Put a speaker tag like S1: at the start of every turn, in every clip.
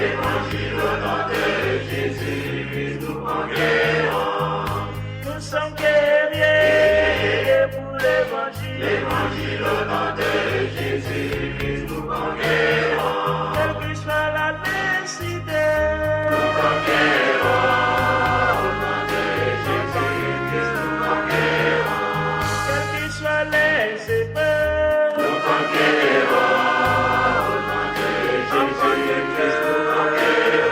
S1: L'évangile au nom de Jésus, nous conquérons.
S2: Nous sommes guerriers pour l'évangile.
S1: L'évangile au nom de Jésus, nous conquérons.
S2: Quelle que soit la nécessité,
S1: Nous conquérons. Au nom de Jésus, nous conquérons.
S2: quelles que soient les épreuves,
S1: Nous conquérons. Au nom de Jésus, nous conquérons.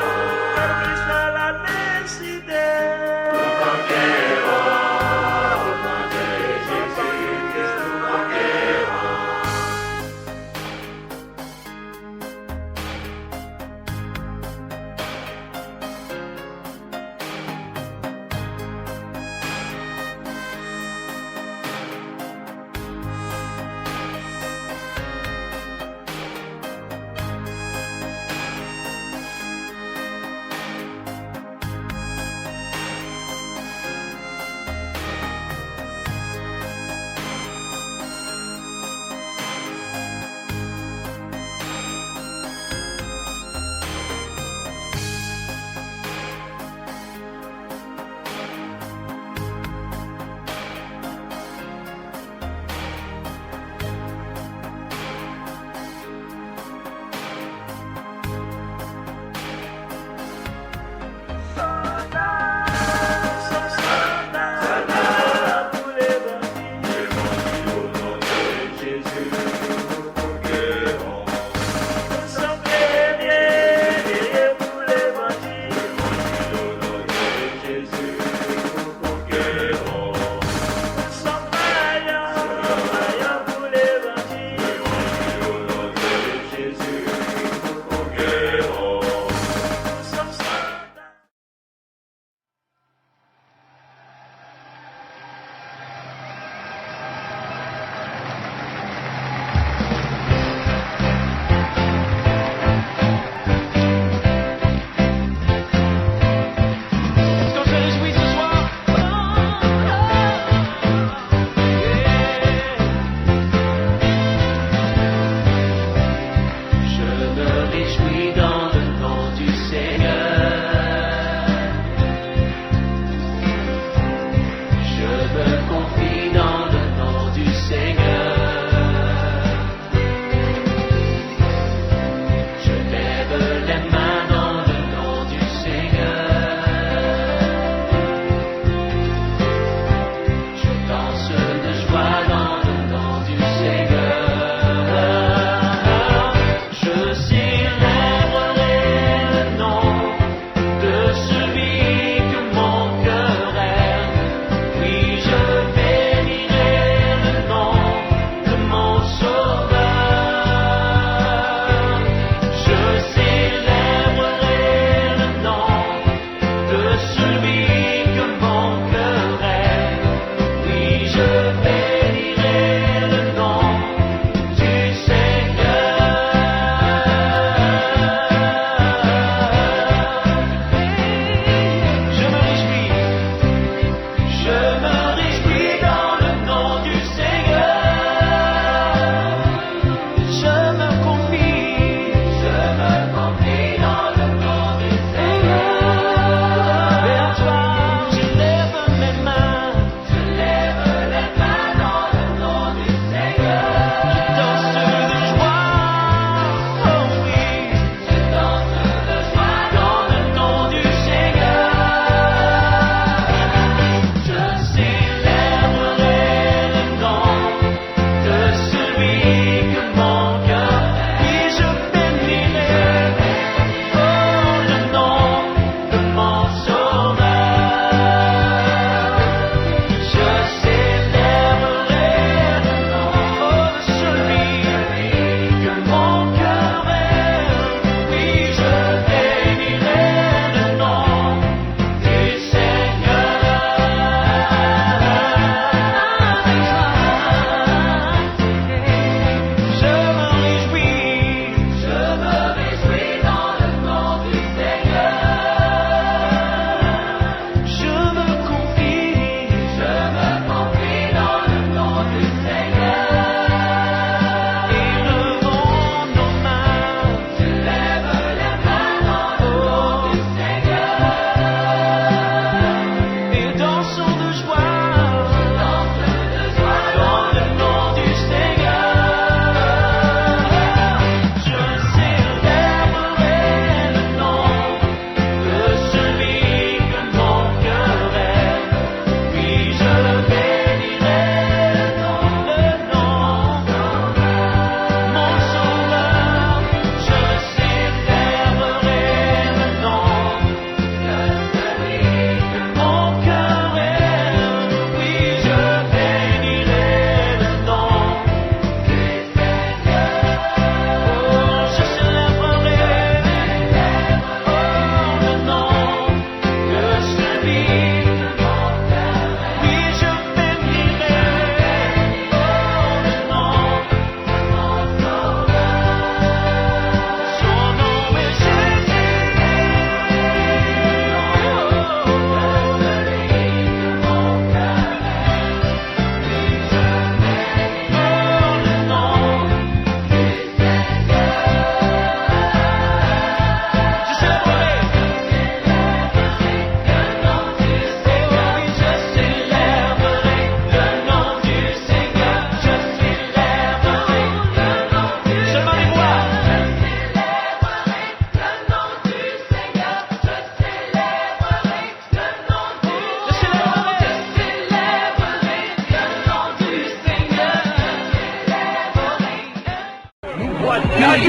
S2: Son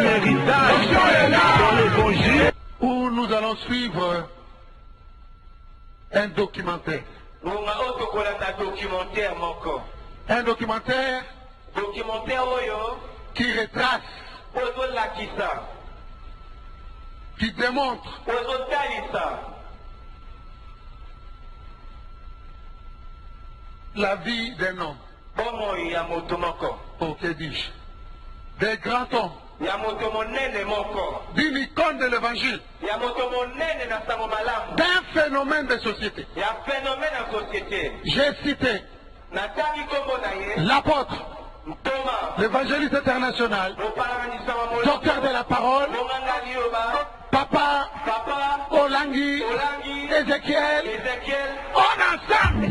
S2: héritage dans l'évangile.
S3: Où nous allons suivre un documentaire. Un documentaire qui retrace, qui démontre la vie d'un homme. Oh, que dis-je? Des grands hommes. D'une icône de l'évangile. D'un phénomène de société. J'ai cité l'apôtre, l'évangéliste international, docteur de la parole, Papa Olangi, Ézéchiel, en ensemble.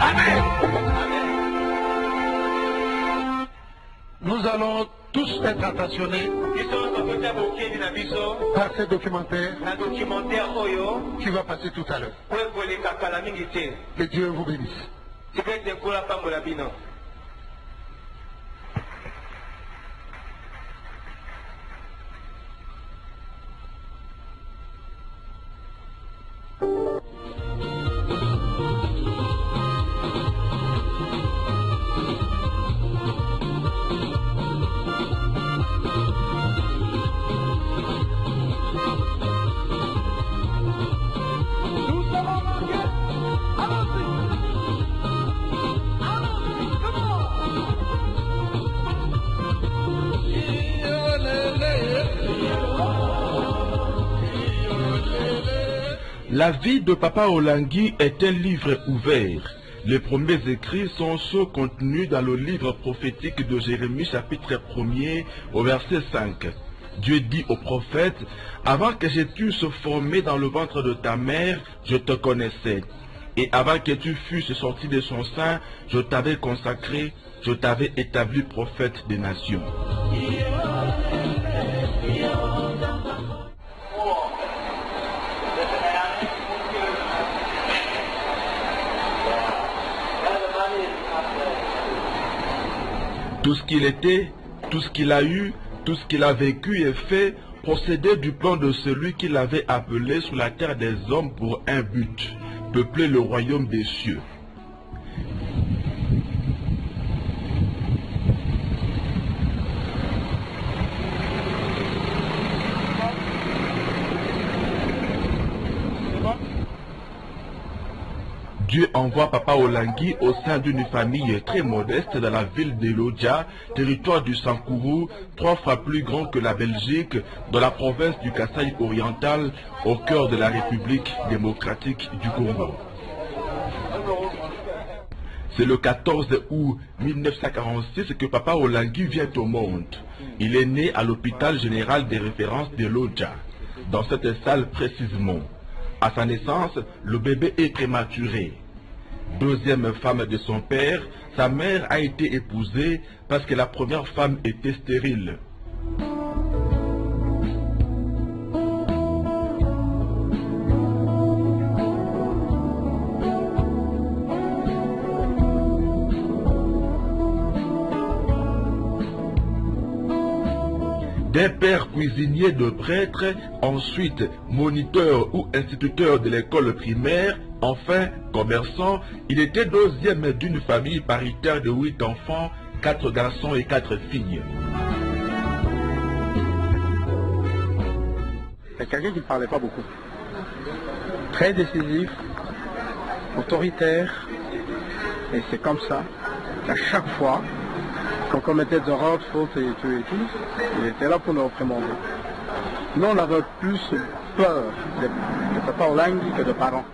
S3: Amen. Nous allons tous être attentionnés par ce documentaire qui va passer tout à l'heure. Que Dieu vous bénisse.
S4: La vie de Papa Olangi est un livre ouvert. Les premiers écrits sont ceux contenus dans le livre prophétique de Jérémie chapitre 1er au verset 5. Dieu dit au prophète, « Avant que je t'eusse formé dans le ventre de ta mère, je te connaissais. Et avant que tu fusses sorti de son sein, je t'avais consacré, je t'avais établi prophète des nations. » Tout ce qu'il était, tout ce qu'il a eu, tout ce qu'il a vécu et fait, procédait du plan de celui qui l'avait appelé sur la terre des hommes pour un but, peupler le royaume des cieux. Dieu envoie Papa Olangi au sein d'une famille très modeste dans la ville de Lodja, territoire du Sankourou, 3 fois plus grand que la Belgique, dans la province du Kasaï oriental, au cœur de la République démocratique du Congo. C'est le 14 août 1946 que Papa Olangi vient au monde. Il est né à l'hôpital général des références de Lodja, dans cette salle précisément. À sa naissance, le bébé est prématuré. Deuxième femme de son père, sa mère a été épousée parce que la première femme était stérile. D'un père cuisinier de prêtre, ensuite moniteur ou instituteur de l'école primaire, enfin commerçant, il était deuxième d'une famille paritaire de 8 enfants, 4 garçons et 4 filles.
S3: C'est quelqu'un qui ne parlait pas beaucoup. Très décisif, autoritaire, et c'est comme ça qu'à chaque fois qu'on commettait des erreurs, fautes et tout, il était là pour nous reprimander. Nous, on avait plus peur de Papa Olangi que de parents.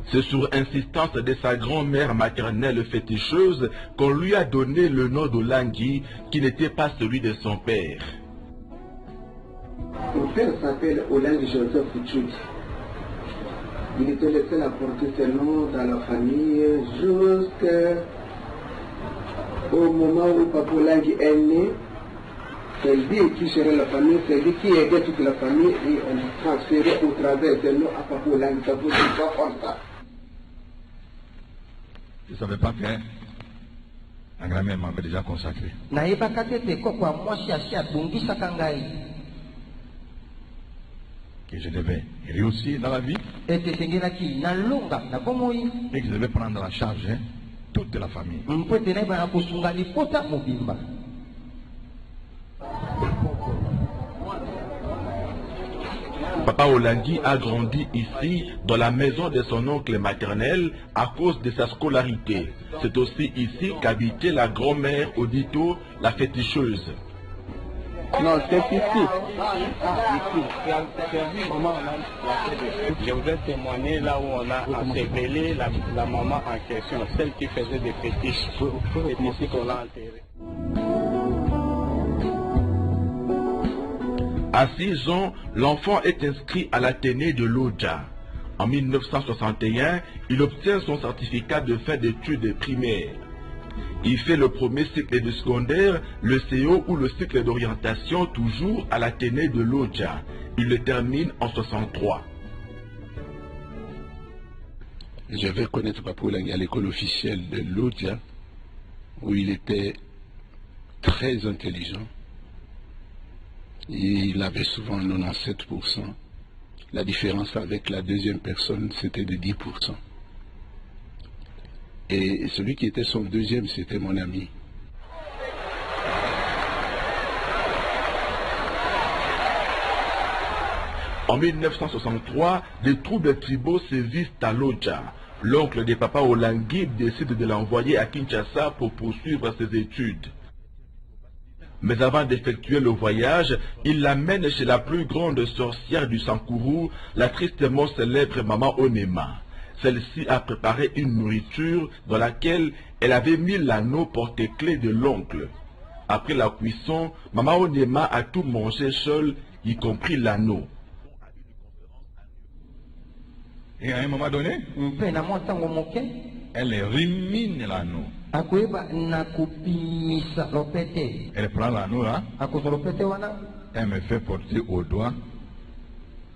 S4: C'est sur insistance de sa grand-mère maternelle féticheuse qu'on lui a donné le nom d'Olangi, qui n'était pas celui de son père.
S5: Mon père s'appelle Olangi Joseph Fouchoudi. Il était le seul à porter ce nom dans la famille jusqu'au moment où Papa Olangi est né. C'est lui qui gérait la famille, c'est lui qui aidait toute la famille et on transférait au travers de nous à Papa Olangi. Ça vous dit pas comme ça.
S2: Je ne savais pas que la grand-mère m'avait déjà consacré. Que je devais réussir dans la vie et que je devais prendre la charge toute la famille.
S4: Papa Olangi a grandi ici, dans la maison de son oncle maternel, à cause de sa scolarité. C'est aussi ici qu'habitait la grand-mère Odito, la féticheuse.
S3: Non, c'est ici.
S6: Je voudrais témoigner là où on a enseveli la maman en question, celle qui faisait des fétiches. C'est ici qu'on l'a enterrée.
S4: À 6 ans, l'enfant est inscrit à l'Athénée de Lodja. En 1961, il obtient son certificat de fin d'études primaires. Il fait le premier cycle de secondaire, le CO ou le cycle d'orientation, toujours à l'Athénée de Lodja. Il le termine en 63.
S7: Je vais connaître Papa Olangi à l'école officielle de Lodja, où il était très intelligent. Et il avait souvent 97%. La différence avec la deuxième personne, c'était de 10%. Et celui qui était son deuxième, c'était mon ami.
S4: En 1963, des troubles tribaux sévissent à Lodja. L'oncle de Papa Olangi décide de l'envoyer à Kinshasa pour poursuivre ses études. Mais avant d'effectuer le voyage, il l'amène chez la plus grande sorcière du Sankourou, la tristement célèbre Maman Onema. Celle-ci a préparé une nourriture dans laquelle elle avait mis l'anneau porte-clés de l'oncle. Après la cuisson, Maman Onema a tout mangé seule, y compris l'anneau.
S2: Et à un moment donné, elle rumine l'anneau. Elle prend l'anneau là, elle me fait porter au doigt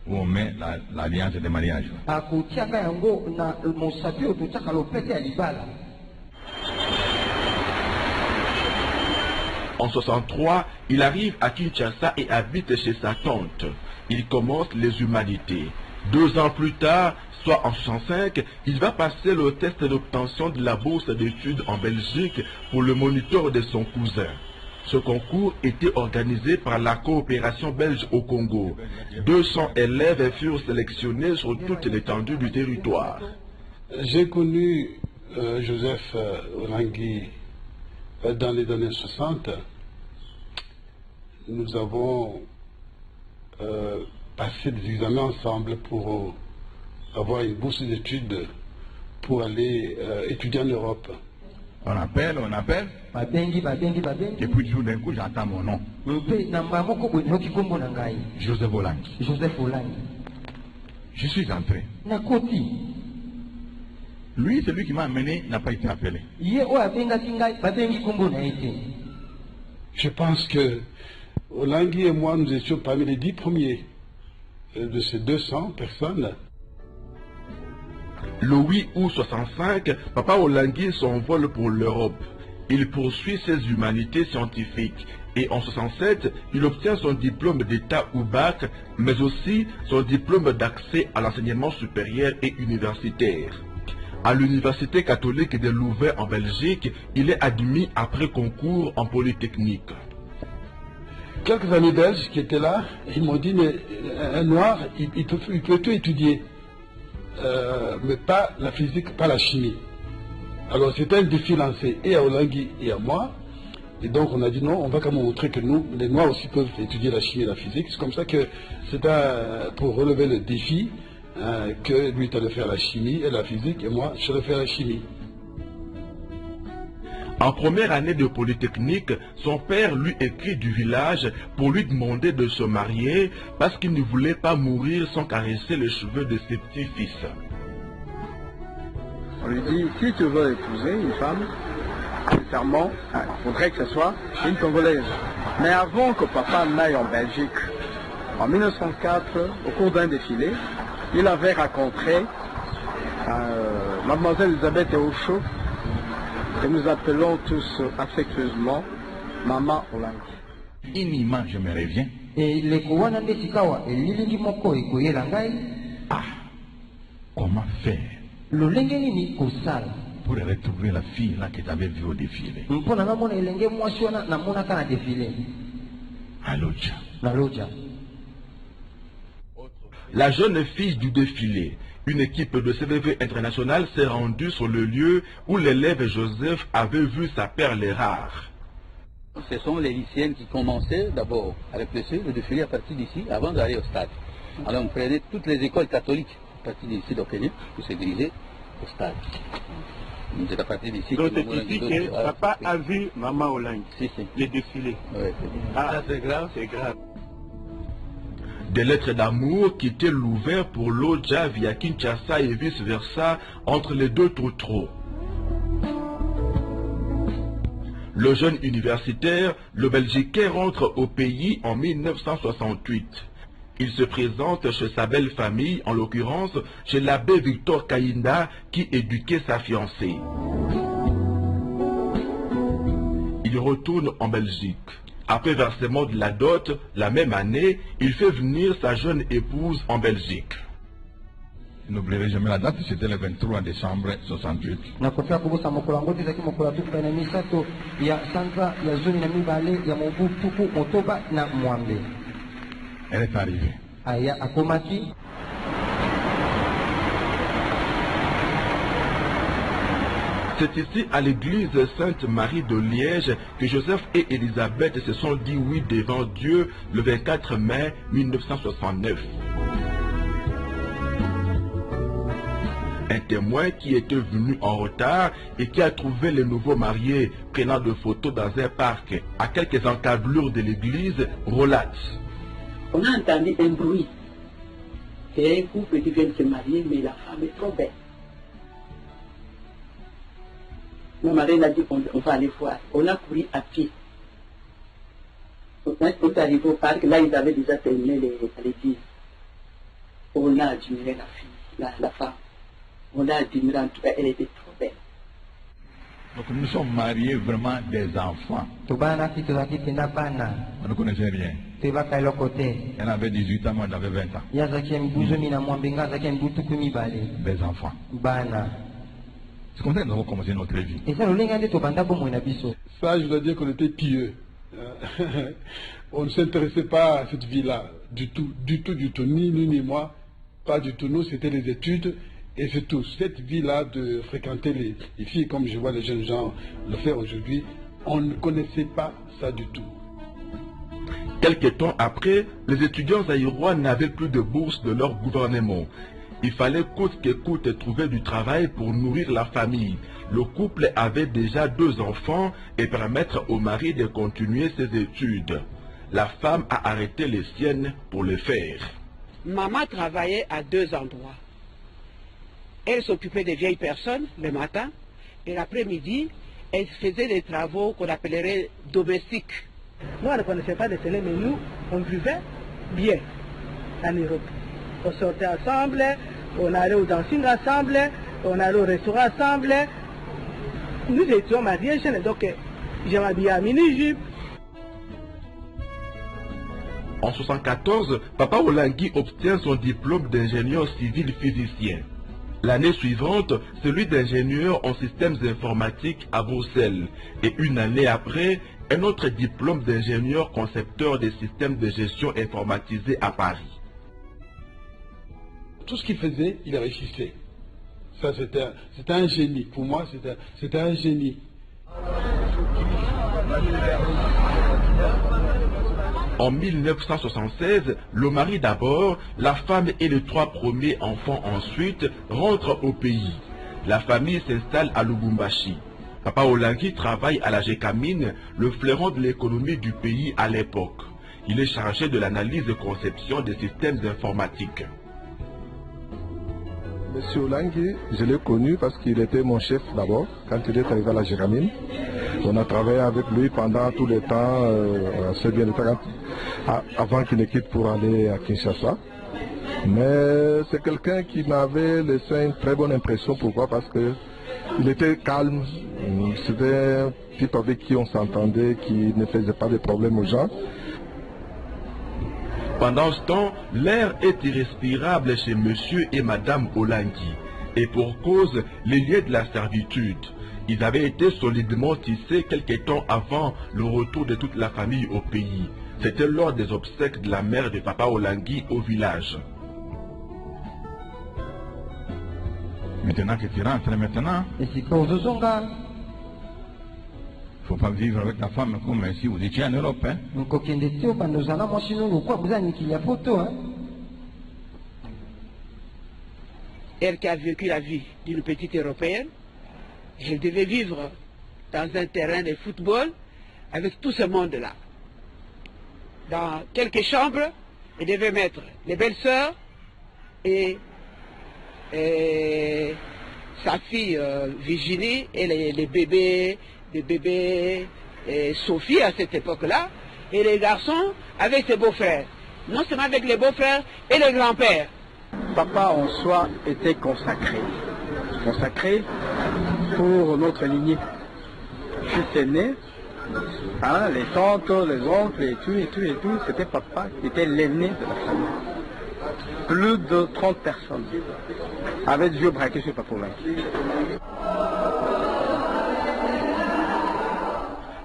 S2: où on met l'alliance de mariage.
S4: En 63, il arrive à Kinshasa et habite chez sa tante. Il commence les humanités. 2 ans plus tard, soit en 65, il va passer le test d'obtention de la bourse d'études en Belgique pour le moniteur de son cousin. Ce concours était organisé par la coopération belge au Congo. 200 élèves furent sélectionnés sur toute l'étendue du territoire.
S8: J'ai connu Joseph Olangi dans les années 60. Nous avons passé des examens ensemble pour avoir une bourse d'études pour aller étudier en Europe.
S2: On appelle, et puis tout d'un coup j'entends mon nom. Joseph Olangi. Je suis entré. Lui, celui qui m'a amené, n'a pas été appelé.
S8: Je pense que Olangi et moi, nous étions parmi les 10 premiers de ces 200 personnes.
S4: Le 8 août 65, Papa Olangi s'envole pour l'Europe. Il poursuit ses humanités scientifiques et en 67, il obtient son diplôme d'état ou bac, mais aussi son diplôme d'accès à l'enseignement supérieur et universitaire. À l'Université catholique de Louvain en Belgique, il est admis après concours en Polytechnique.
S8: Quelques amis belges qui étaient là, ils m'ont dit, mais un noir, il peut tout étudier. Mais pas la physique, pas la chimie. Alors c'était un défi lancé et à Olangi et à moi. Et donc on a dit non, on va quand même montrer que nous, les Noirs aussi peuvent étudier la chimie et la physique. C'est comme ça que c'était pour relever le défi que lui allait faire la chimie et la physique et moi je allais faire la chimie.
S4: En première année de Polytechnique, son père lui écrit du village pour lui demander de se marier parce qu'il ne voulait pas mourir sans caresser les cheveux de ses petits-fils.
S3: On lui dit, si tu veux épouser une femme, nécessairement, il faudrait que ce soit une Congolaise. Mais avant que papa n'aille en Belgique, en 1904, au cours d'un défilé, il avait rencontré mademoiselle Elisabeth Eocho, que nous appelons tous affectueusement Maman Olangi.
S2: Une image me revient. Ah, comment faire pour retrouver la fille là que tu avais vue au défilé? À Lodja.
S4: La jeune fille du défilé, une équipe de CVV international s'est rendue sur le lieu où l'élève Joseph avait vu sa perle rare.
S9: Ce sont les lycéennes qui commençaient d'abord à réfléchir le défilé à partir d'ici avant d'aller au stade. Alors on prenait toutes les écoles catholiques à partir d'ici d'Okenya pour se diriger au stade. C'est à partir d'ici.
S6: Donc c'est ici que papa a vu Maman Olangi, le défilé.
S9: Ouais,
S6: ah, c'est grave, c'est grave.
S4: Des lettres d'amour quittaient l'ouvert pour Lodja via Kinshasa et vice-versa entre les deux toutreaux. Le jeune universitaire, le Belgiquais, rentre au pays en 1968. Il se présente chez sa belle famille, en l'occurrence chez l'abbé Victor Kainda qui éduquait sa fiancée. Il retourne en Belgique. Après versement de la dot, la même année, il fait venir sa jeune épouse en Belgique.
S2: Je n'oublierai jamais la date, c'était le 23 décembre 68. Elle est arrivée.
S4: C'est ici, à l'église Sainte-Marie de Liège, que Joseph et Elisabeth se sont dit oui devant Dieu le 24 mai 1969. Un témoin qui était venu en retard et qui a trouvé les nouveaux mariés prenant des photos dans un parc à quelques encablures de l'église relate.
S10: On a entendu un bruit. C'est un couple qui vient de se marier, mais la femme est trop belle. Mon mari a dit qu'on va aller voir. On a couru à pied. On est arrivé au parc, là ils avaient déjà terminé l'église. On a admiré la fille, la femme. On a admiré, en tout cas, elle était trop belle.
S2: Donc nous sommes mariés vraiment des enfants. On ne connaissait rien. Elle avait 18 ans, moi j'avais 20 ans. Des enfants. C'est comme ça que nous avons commencé notre vie.
S8: Ça, je dois dire qu'on était pieux. On ne s'intéressait pas à cette vie-là, du tout, ni nous ni moi, pas du tout. Nous, c'était les études et c'est tout. Cette vie-là de fréquenter les filles, comme je vois les jeunes gens le faire aujourd'hui, on ne connaissait pas ça du tout.
S4: Quelque temps après, les étudiants zaïrois n'avaient plus de bourse de leur gouvernement. Il fallait coûte que coûte trouver du travail pour nourrir la famille. Le couple avait déjà 2 enfants et permettre au mari de continuer ses études. La femme a arrêté les siennes pour le faire.
S10: Maman travaillait à 2 endroits. Elle s'occupait des vieilles personnes le matin et l'après-midi, elle faisait des travaux qu'on appellerait domestiques. Nous, on ne connaissait pas de télé, mais nous, on vivait bien en Europe. On sortait ensemble, on allait au dancing ensemble, on allait au restaurant ensemble. Nous étions mariés jeunes, donc je m'habillais à mini-jupe.
S4: En 1974, Papa Olangi obtient son diplôme d'ingénieur civil physicien. L'année suivante, celui d'ingénieur en systèmes informatiques à Bruxelles. Et une année après, un autre diplôme d'ingénieur concepteur des systèmes de gestion informatisés à Paris.
S8: Tout ce qu'il faisait, il réussissait. Ça, c'était un génie. Pour moi, c'était un génie.
S4: En 1976, le mari d'abord, la femme et les 3 premiers enfants ensuite rentrent au pays. La famille s'installe à Lubumbashi. Papa Olangi travaille à la Gécamine, le fleuron de l'économie du pays à l'époque. Il est chargé de l'analyse et conception des systèmes informatiques.
S11: Monsieur Olangi, je l'ai connu parce qu'il était mon chef d'abord, quand il est arrivé à la Gécamine. On a travaillé avec lui pendant tout le temps, assez bien avant qu'il ne quitte pour aller à Kinshasa. Mais c'est quelqu'un qui m'avait laissé une très bonne impression. Pourquoi? Parce qu'il était calme. C'était un type avec qui on s'entendait, qui ne faisait pas de problème aux gens.
S4: Pendant ce temps, l'air est irrespirable chez monsieur et madame Olangui. Et pour cause, les liens de la servitude. Ils avaient été solidement tissés quelque temps avant le retour de toute la famille au pays. C'était lors des obsèques de la mère de papa Olangui au village.
S2: Maintenant que tu rentres maintenant, il ne faut pas vivre avec ta femme comme si vous étiez en Europe. Hein?
S10: Elle qui a vécu la vie d'une petite Européenne, elle devait vivre dans un terrain de football avec tout ce monde-là. Dans quelques chambres, elle devait mettre les belles-sœurs et sa fille Virginie et les bébés Sophie à cette époque-là, et les garçons avec ses beaux-frères. Non seulement avec les beaux-frères et les grands-pères.
S3: Papa en soi était consacré. Consacré pour notre lignée. Fils aîné, hein, les tantes, les oncles et tout, c'était papa qui était l'aîné de la famille. Plus de 30 personnes avaient des yeux braqués sur Papa Olangui.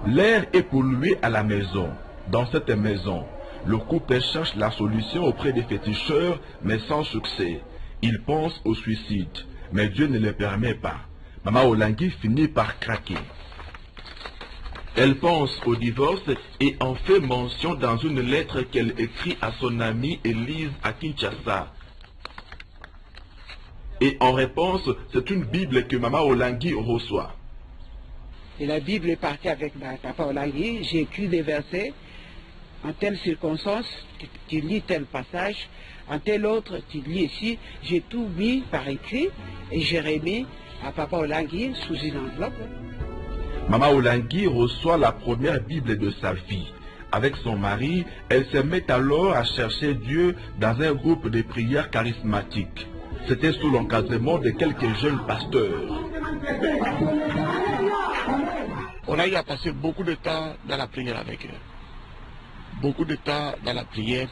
S4: L'air est pollué à la maison. Dans cette maison, le couple cherche la solution auprès des féticheurs, mais sans succès. Il pense au suicide, mais Dieu ne le permet pas. Maman Olangui finit par craquer. Elle pense au divorce et en fait mention dans une lettre qu'elle écrit à son amie Élise à Kinshasa. Et en réponse, c'est une Bible que Maman Olangui reçoit.
S10: Et la Bible est partie avec Papa Olangui. J'ai écrit des versets. En telle circonstance, tu lis tel passage. En tel autre, tu lis ici. J'ai tout mis par écrit et j'ai remis à Papa Olangui sous une enveloppe.
S4: Maman Olangui reçoit la première Bible de sa vie. Avec son mari, elle se met alors à chercher Dieu dans un groupe de prières charismatiques. C'était sous l'encadrement de quelques jeunes pasteurs.
S12: On a eu à passer beaucoup de temps dans la prière avec eux. Beaucoup de temps dans la prière.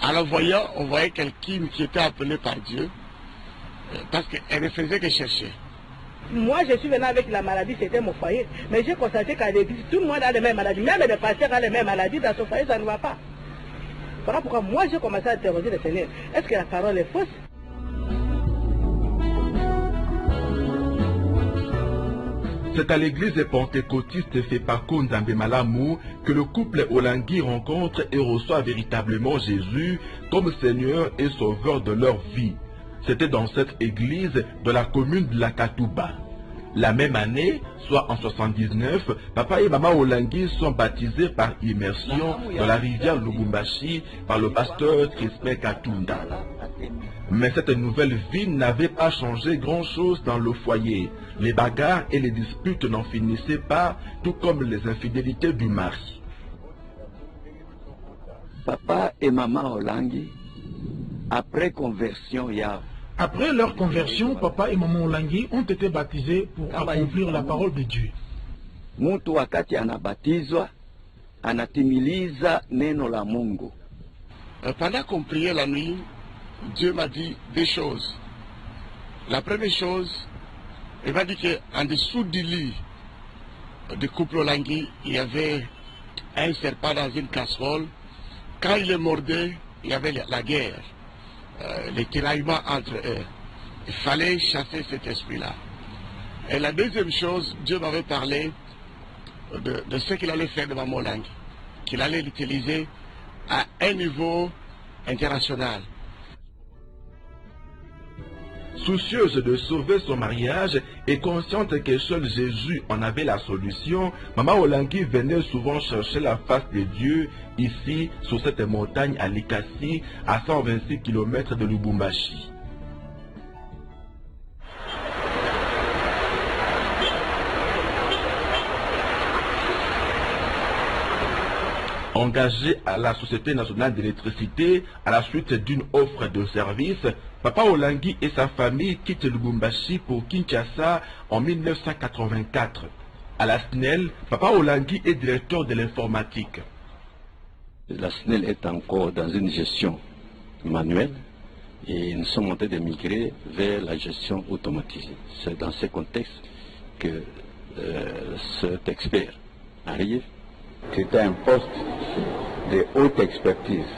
S12: En la voyant, on voyait quelqu'un qui était appelé par Dieu, parce qu'elle ne faisait que chercher.
S13: Moi, je suis venu avec la maladie, c'était mon foyer. Mais j'ai constaté qu'à l'église, tout le monde a les mêmes maladies. Même les pasteurs ont les mêmes maladies. Dans son foyer, ça ne va pas. Voilà pourquoi moi, j'ai commencé à interroger le Seigneur. Est-ce que la parole est fausse?
S4: C'est à l'église pentecôtiste Fepako Nzambemalamu que le couple Olangui rencontre et reçoit véritablement Jésus comme Seigneur et Sauveur de leur vie. C'était dans cette église de la commune de la Katouba. La même année, soit en 79, papa et maman Olangui sont baptisés par immersion dans la rivière Lubumbashi par le pasteur Crispin Katunda. Mais cette nouvelle vie n'avait pas changé grand-chose dans le foyer. Les bagarres et les disputes n'en finissaient pas, tout comme les infidélités du mari.
S14: Papa et maman Olangui, après conversion,
S15: Après leur conversion, papa et maman Olangui ont été baptisés pour accomplir la parole de Dieu.
S14: Mtu wakati anabatizwa, anatimiliza neno la Mungu.
S12: Pendant qu'on priait la nuit, Dieu m'a dit deux choses. La première chose, il m'a dit qu'en dessous du lit du couple Olangui, il y avait un serpent dans une casserole. Quand il le mordait, il y avait la guerre, les tiraillements entre eux. Il fallait chasser cet esprit-là. Et la deuxième chose, Dieu m'avait parlé de ce qu'il allait faire de Maman Olangui, qu'il allait l'utiliser à un niveau international.
S4: Soucieuse de sauver son mariage et consciente que seul Jésus en avait la solution, Maman Olangui venait souvent chercher la face de Dieu ici, sur cette montagne à Likasi, à 126 km de Lubumbashi. Engagé à la Société nationale d'électricité à la suite d'une offre de service, Papa Olangi et sa famille quittent Lubumbashi pour Kinshasa en 1984. À la SNEL, Papa Olangi est directeur de l'informatique.
S7: La SNEL est encore dans une gestion manuelle et nous sommes en train de migrer vers la gestion automatisée. C'est dans ce contexte que cet expert arrive.
S16: C'était un poste de haute expertise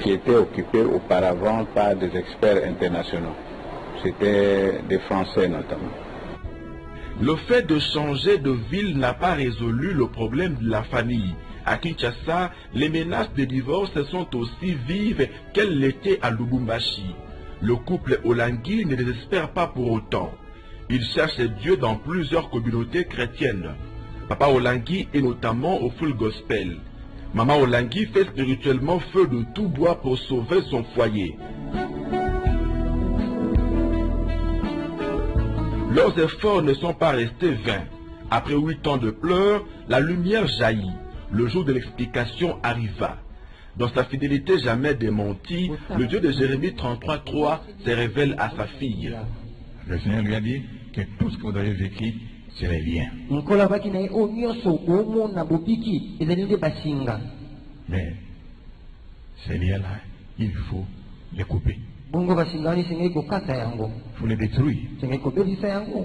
S16: qui était occupé auparavant par des experts internationaux. C'était des Français notamment.
S4: Le fait de changer de ville n'a pas résolu le problème de la famille. À Kinshasa, les menaces de divorce sont aussi vives qu'elles l'étaient à Lubumbashi. Le couple Olangi ne désespère pas pour autant. Il cherche Dieu dans plusieurs communautés chrétiennes. Papa Olangi est notamment au full gospel. Maman Olangi fait spirituellement feu de tout bois pour sauver son foyer. Leurs efforts ne sont pas restés vains. Après 8 ans de pleurs, la lumière jaillit. Le jour de l'explication arriva. Dans sa fidélité jamais démentie, le Dieu de Jérémie 33:3 se révèle à sa fille.
S2: Le Seigneur lui a dit que tout ce que vous avez vécu, c'est les liens. Mais ces liens-là, il faut les couper. Il faut les détruire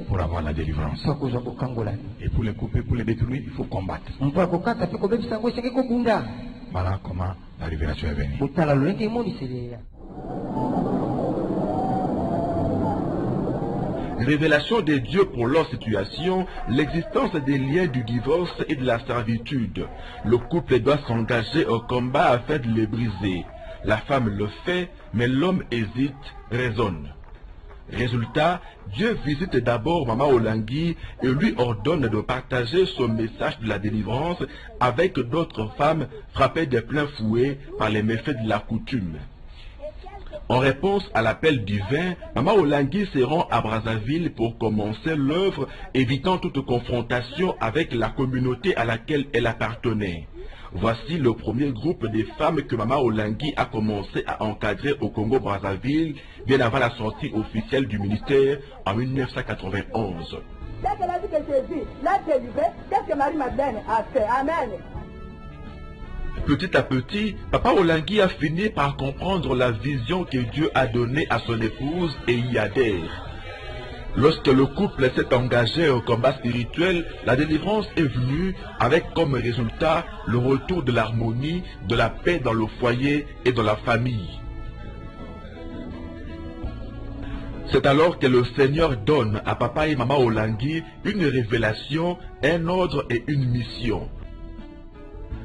S2: pour avoir la délivrance. Et pour les couper, pour les détruire, il faut combattre. Voilà comment la révélation est venue.
S4: Révélation de Dieu pour leur situation, l'existence des liens du divorce et de la servitude. Le couple doit s'engager au combat afin de les briser. La femme le fait, mais l'homme hésite, raisonne. Résultat, Dieu visite d'abord Maman Olangi et lui ordonne de partager son message de la délivrance avec d'autres femmes frappées de plein fouet par les méfaits de la coutume. En réponse à l'appel divin, Maman Olangi se rend à Brazzaville pour commencer l'œuvre, évitant toute confrontation avec la communauté à laquelle elle appartenait. Voici le premier groupe de femmes que Maman Olangi a commencé à encadrer au Congo-Brazzaville, bien avant la sortie officielle du ministère en 1991.
S13: Dès qu'elle a dit que Jésus l'a délivré, qu'est-ce que Marie-Madeleine a fait? Amen.
S4: Petit à petit, Papa Olangi a fini par comprendre la vision que Dieu a donnée à son épouse et y adhère. Lorsque le couple s'est engagé au combat spirituel, la délivrance est venue avec comme résultat le retour de l'harmonie, de la paix dans le foyer et dans la famille. C'est alors que le Seigneur donne à Papa et Maman Olangi une révélation, un ordre et une mission.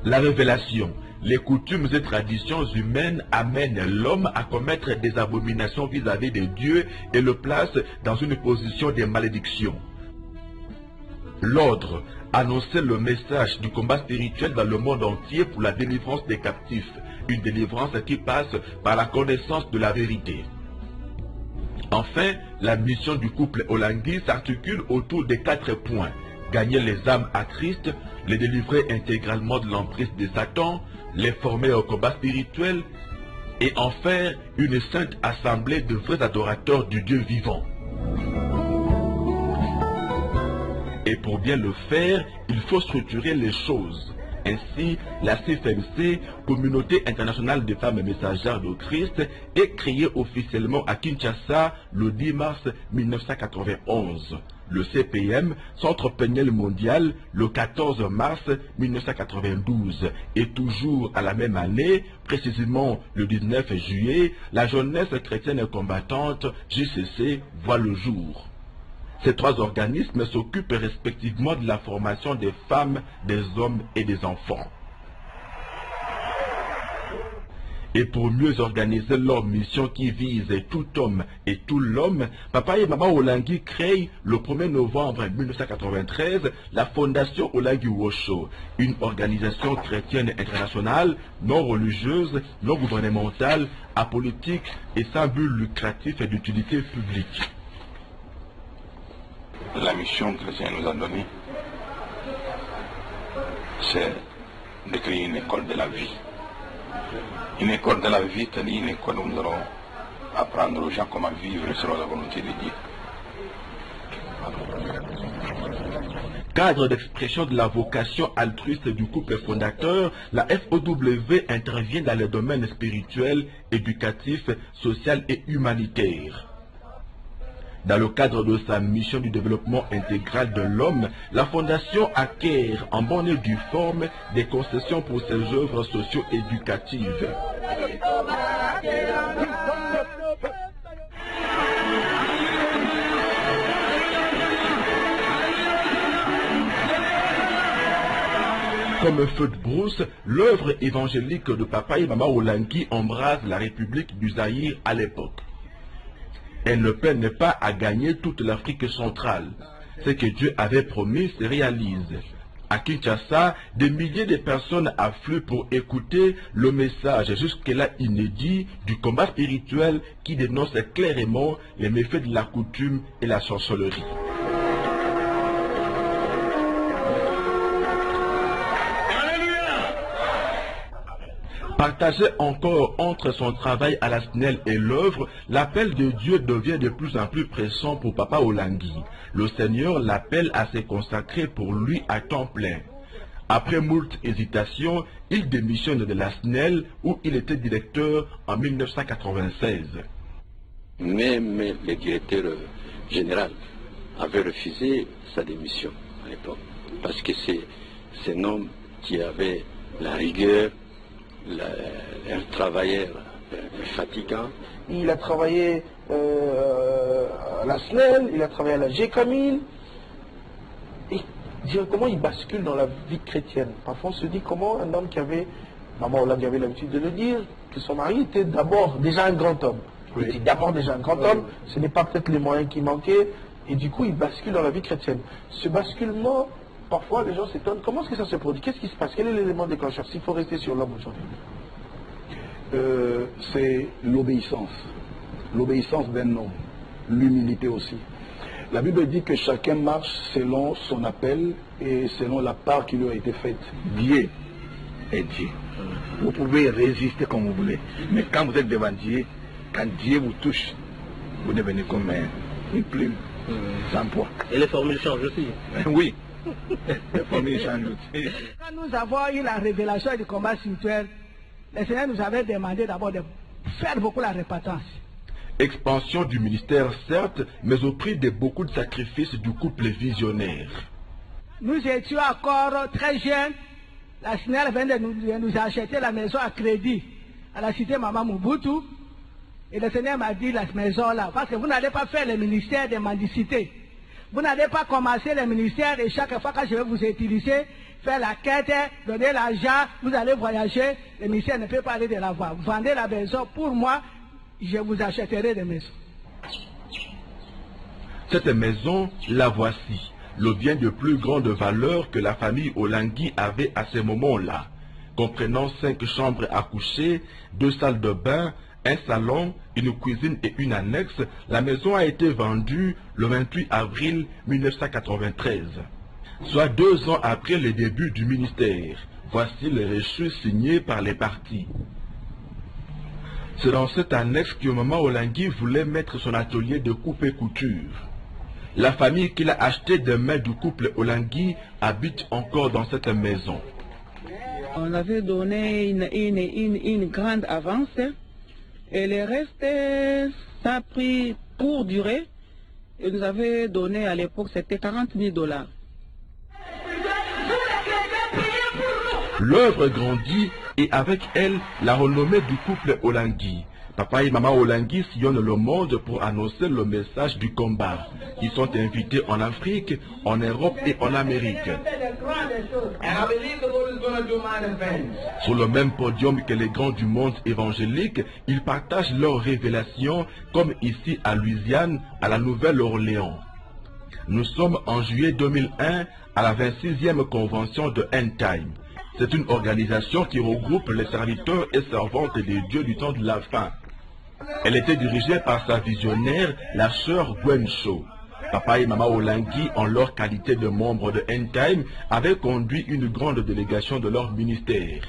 S4: La révélation, les coutumes et traditions humaines amènent l'homme à commettre des abominations vis-à-vis de Dieu et le placent dans une position de malédiction. L'ordre, annoncer le message du combat spirituel dans le monde entier pour la délivrance des captifs, une délivrance qui passe par la connaissance de la vérité. Enfin, la mission du couple Olangi s'articule autour de 4 points. Gagner les âmes à Christ, les délivrer intégralement de l'emprise de Satan, les former au combat spirituel et en faire une sainte assemblée de vrais adorateurs du Dieu vivant. Et pour bien le faire, il faut structurer les choses. Ainsi, la CFMC, Communauté internationale des femmes messagères de Christ, est créée officiellement à Kinshasa le 10 mars 1991. Le CPM, Centre Péniel Mondial, le 14 mars 1992. Et toujours à la même année, précisément le 19 juillet, la jeunesse chrétienne combattante, JCC, voit le jour. Ces 3 organismes s'occupent respectivement de la formation des femmes, des hommes et des enfants. Et pour mieux organiser leur mission qui vise tout homme et tout l'homme, Papa et Maman Olangi créent le 1er novembre 1993 la Fondation Olangi Wosho, une organisation chrétienne internationale, non religieuse, non gouvernementale, apolitique et sans but lucratif et d'utilité publique.
S7: La mission que le Seigneur nous a donnée, c'est
S2: de créer une école de la vie. Une école de la vie, c'est-à-dire une école où nous allons apprendre aux gens comment vivre selon la volonté de Dieu.
S4: Cadre d'expression de la vocation altruiste du couple fondateur, la FOW intervient dans les domaines spirituels, éducatifs, social et humanitaire. Dans le cadre de sa mission du développement intégral de l'homme, la Fondation acquiert en bonne et due forme des concessions pour ses œuvres socio-éducatives. Comme feu de brousse, l'œuvre évangélique de Papa et Maman Olangi embrase la République du Zaïre à l'époque. Elle ne peine pas à gagner toute l'Afrique centrale. Ce que Dieu avait promis se réalise. À Kinshasa, des milliers de personnes affluent pour écouter le message jusque-là inédit du combat spirituel qui dénonce clairement les méfaits de la coutume et la sorcellerie. Partagé encore entre son travail à la SNEL et l'œuvre, l'appel de Dieu devient de plus en plus pressant pour Papa Olangi. Le Seigneur l'appelle à se consacrer pour lui à temps plein. Après moult hésitations, il démissionne de la SNEL où il était directeur en 1996.
S7: Même le directeur général avait refusé sa démission à l'époque, parce que c'est un homme qui avait la rigueur, un travailleur fatigant.
S17: Il a travaillé à la SNEL, il a travaillé à la GCAMIL. Et directement, il bascule dans la vie chrétienne. Parfois, on se dit comment un homme qui avait, Maman Olangi avait l'habitude de le dire, que son mari était d'abord déjà un grand homme. Il était d'abord déjà un grand homme, ce n'est pas peut-être les moyens qui manquaient, et du coup, il bascule dans la vie chrétienne. Ce basculement, parfois, les gens s'étonnent. Comment est-ce que ça se produit? Qu'est-ce qui se passe? Quel est l'élément déclencheur? S'il faut rester sur l'homme aujourd'hui.
S8: C'est l'obéissance. L'obéissance d'un homme. L'humilité aussi. La Bible dit que chacun marche selon son appel et selon la part qui lui a été faite.
S11: Dieu est Dieu. Vous pouvez résister comme vous voulez. Mais quand vous êtes devant Dieu, quand Dieu vous touche, vous devenez comme une plume sans poids.
S18: Et les formules changent aussi.
S11: Oui. Les formules changent aussi.
S13: Quand nous avons eu la révélation du combat spirituel, le Seigneur nous avait demandé d'abord de faire beaucoup la repentance.
S4: Expansion du ministère certes, mais au prix de beaucoup de sacrifices du couple visionnaire.
S13: Nous étions encore très jeunes. La SNEL vient de nous acheter la maison à crédit à la cité Maman Mobutu. Et le Seigneur m'a dit la maison là, parce que vous n'allez pas faire le ministère de mendicité. Vous n'allez pas commencer le ministère et chaque fois que je vais vous utiliser, faire la quête, donner l'argent, vous allez voyager, le ministère ne peut pas aller de la voie. Vous vendez la maison pour moi, je vous achèterai des maisons.
S4: Cette maison, la voici. Le bien de plus grande valeur que la famille Olangi avait à ce moment-là, comprenant 5 chambres à coucher, 2 salles de bain, un salon, une cuisine et une annexe. La maison a été vendue le 28 avril 1993, soit 2 ans après le début du ministère. Voici les reçus signés par les partis. C'est dans cette annexe que Maman Olangi voulait mettre son atelier de coupe et couture. La famille qu'il a achetée des mains du couple Olangi habite encore dans cette maison.
S19: On avait donné une grande avance et le reste, ça a pris pour durer. Et nous avait donné à l'époque, c'était 40 000 $.
S4: L'œuvre grandit et avec elle, la renommée du couple Olangi. Papa et Maman Olangi sillonnent le monde pour annoncer le message du combat. Ils sont invités en Afrique, en Europe et en Amérique. Sur le même podium que les grands du monde évangélique, ils partagent leurs révélations, comme ici à Louisiane, à la Nouvelle-Orléans. Nous sommes en juillet 2001 à la 26e convention de End Time. C'est une organisation qui regroupe les serviteurs et servantes des dieux du temps de la fin. Elle était dirigée par sa visionnaire, la sœur Gwen Cho. Papa et Maman Olangi, en leur qualité de membres de End Time, avaient conduit une grande délégation de leur ministère.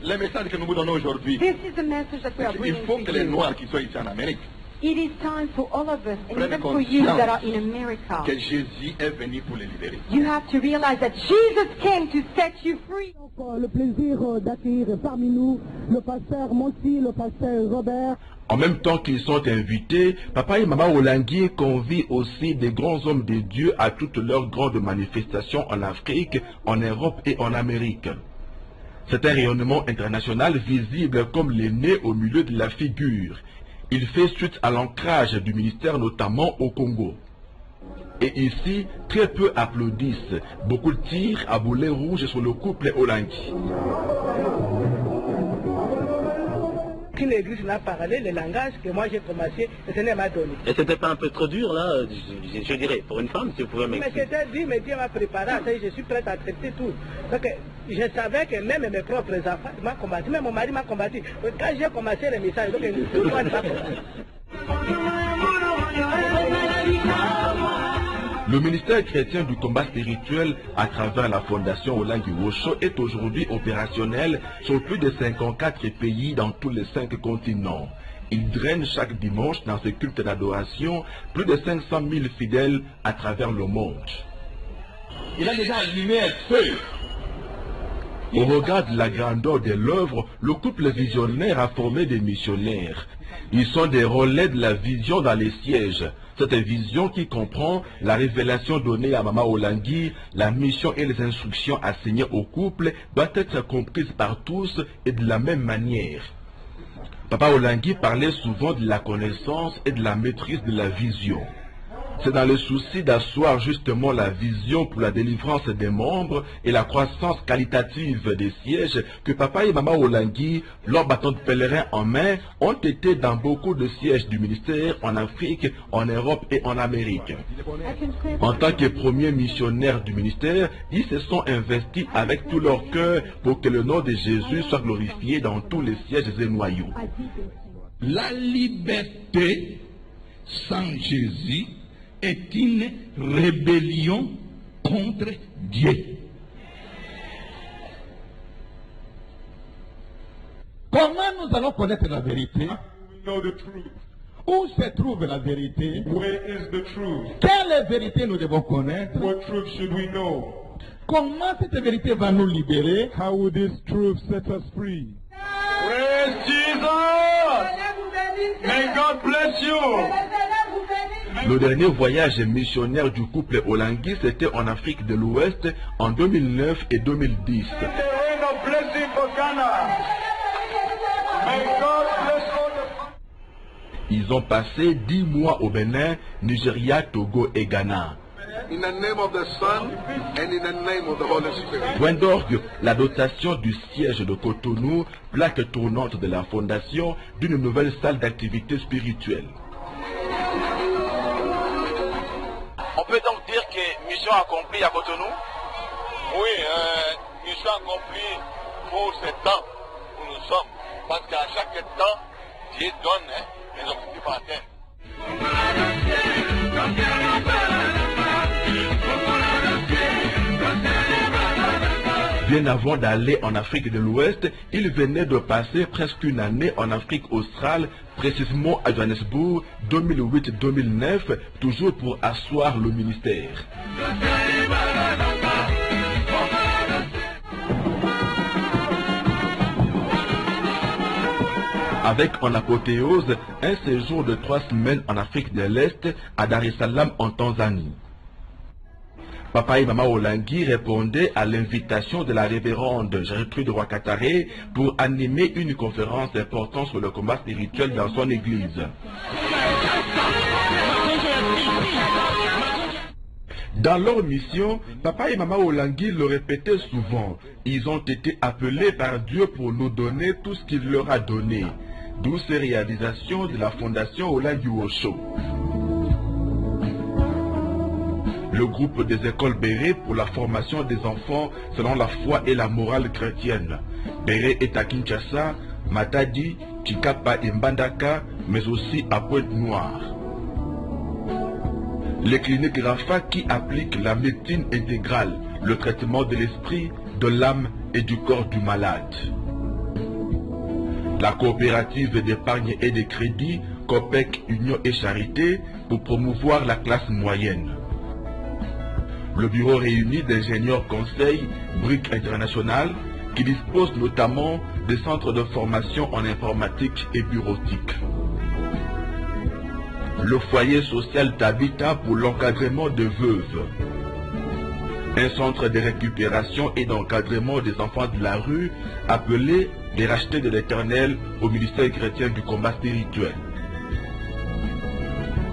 S18: Le message que nous vous donnons aujourd'hui, il faut que les Noirs qui sont ici en Amérique
S20: It is time for all of us, and
S18: prennent
S20: even for you that are in
S18: conscience
S20: America.
S18: que Jésus est venu pour les libérer.
S20: You have to realize that Jesus came to set you free.
S21: Le plaisir d'accueillir parmi nous le pasteur Monty, le pasteur Robert.
S4: En même temps qu'ils sont invités, Papa et Maman Olangi convient aussi des grands hommes de Dieu à toutes leurs grandes manifestations en Afrique, en Europe et en Amérique. C'est un rayonnement international visible comme le nez au milieu de la figure. Il fait suite à l'ancrage du ministère notamment au Congo. Et ici, très peu applaudissent. Beaucoup tirent à boulet rouge sur le couple Olangi.
S13: Qu'une église n'a parlé, le langage que moi j'ai commencé, le Seigneur m'a donné.
S22: Et c'était pas un peu trop dur là, je dirais, pour une femme, si vous pouvez m'expliquer.
S13: Mais c'était dit, mais Dieu m'a préparé à ça, je suis prêt à accepter tout. Donc je savais que même mes propres enfants m'ont combattu, même mon mari m'a combattu. Quand j'ai commencé le message, donc tout le monde m'a combattu.
S4: Le ministère chrétien du combat spirituel à travers la fondation Olangi Wosho est aujourd'hui opérationnel sur plus de 54 pays dans tous les 5 continents. Il draine chaque dimanche dans ce culte d'adoration plus de 500 000 fidèles à travers le monde.
S18: Il a déjà allumé un feu.
S4: Au regard de la grandeur de l'œuvre, le couple visionnaire a formé des missionnaires. Ils sont des relais de la vision dans les sièges. Cette vision qui comprend la révélation donnée à Maman Olangi, la mission et les instructions assignées au couple doit être comprise par tous et de la même manière. Papa Olangi parlait souvent de la connaissance et de la maîtrise de la vision. C'est dans le souci d'asseoir justement la vision pour la délivrance des membres et la croissance qualitative des sièges que Papa et Maman Olangi, leur bâton de pèlerin en main, ont été dans beaucoup de sièges du ministère en Afrique, en Europe et en Amérique. En tant que premiers missionnaires du ministère, ils se sont investis avec tout leur cœur pour que le nom de Jésus soit glorifié dans tous les sièges et noyaux.
S23: La liberté sans Jésus est une rébellion contre Dieu. Comment nous allons connaître la vérité? Où se trouve la vérité? Quelle vérité nous devons connaître? Comment cette vérité va nous libérer? How will this truth set us free?
S1: Praise Jesus! May God bless you!
S4: Le dernier voyage missionnaire du couple Olangi, c'était en Afrique de l'Ouest en 2009 et 2010. Ils ont passé 10 mois au Bénin, Nigeria, Togo et Ghana.
S3: In the name of the Son and in the name of the Holy Spirit.
S4: Point d'orgue, la dotation du siège de Cotonou, plaque tournante de la fondation d'une nouvelle salle d'activité spirituelle.
S24: On peut donc dire que mission accomplie à Cotonou?
S1: Oui, mission accomplie pour ce temps où nous sommes. Parce qu'à chaque temps, Dieu donne les objectifs à atteindre.
S4: Bien avant d'aller en Afrique de l'Ouest, il venait de passer presque une année en Afrique australe, précisément à Johannesburg, 2008-2009, toujours pour asseoir le ministère. Avec en apothéose un séjour de 3 semaines en Afrique de l'Est, à Dar es Salaam en Tanzanie. Papa et Maman Olangi répondaient à l'invitation de la révérende Gertrude Rwakataré pour animer une conférence importante sur le combat spirituel dans son église. Dans leur mission, Papa et Maman Olangi le répétaient souvent. Ils ont été appelés par Dieu pour nous donner tout ce qu'il leur a donné. D'où ces réalisations de la fondation Olangi Wosho. Le groupe des écoles Béré pour la formation des enfants selon la foi et la morale chrétienne. Béré est à Kinshasa, Matadi, Chikapa et Mbandaka, mais aussi à Pointe-Noire. Les cliniques Rafa qui appliquent la médecine intégrale, le traitement de l'esprit, de l'âme et du corps du malade. La coopérative d'épargne et de crédit, COPEC, Union et Charité, pour promouvoir la classe moyenne. Le bureau réuni d'ingénieurs conseils, BRIC International, qui dispose notamment des centres de formation en informatique et bureautique. Le foyer social d'habitat pour l'encadrement de veuves. Un centre de récupération et d'encadrement des enfants de la rue appelé les rachetés de l'Éternel au ministère chrétien du combat spirituel.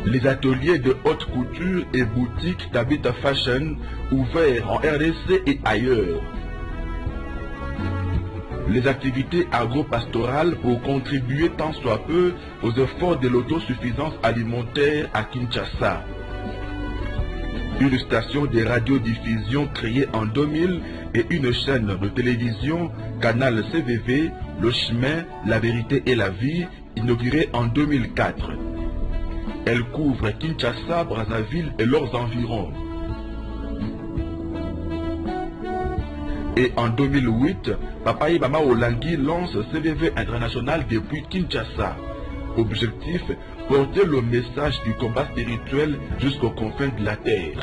S4: Les ateliers de haute couture et boutiques d'Habitat Fashion ouverts en RDC et ailleurs. Les activités agro-pastorales pour contribuer tant soit peu aux efforts de l'autosuffisance alimentaire à Kinshasa. Une station de radiodiffusion créée en 2000 et une chaîne de télévision, Canal CVV, Le Chemin, La Vérité et la Vie, inaugurée en 2004. Elle couvre Kinshasa, Brazzaville et leurs environs. Et en 2008, Papa et Maman Olangi lance CVV International depuis Kinshasa. Objectif, porter le message du combat spirituel jusqu'aux confins de la terre.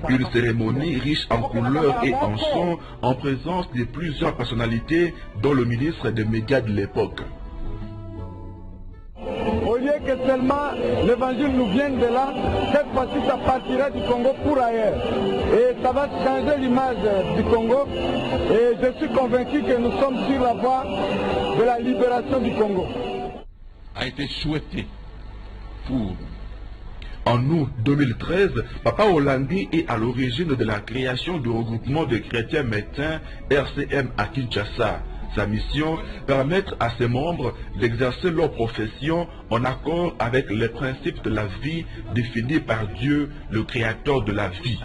S4: Une cérémonie riche en couleurs et en sons en présence de plusieurs personnalités dont le ministre des médias de l'époque.
S3: Au lieu que seulement l'évangile nous vienne de là, cette fois-ci ça partira du Congo pour ailleurs. Et ça va changer l'image du Congo. Et je suis convaincu que nous sommes sur la voie de la libération du Congo.
S4: A été souhaité pour... En août 2013, Papa Olangi est à l'origine de la création du regroupement de chrétiens médecins RCM à Kinshasa. Sa mission, permettre à ses membres d'exercer leur profession en accord avec les principes de la vie définis par Dieu, le créateur de la vie.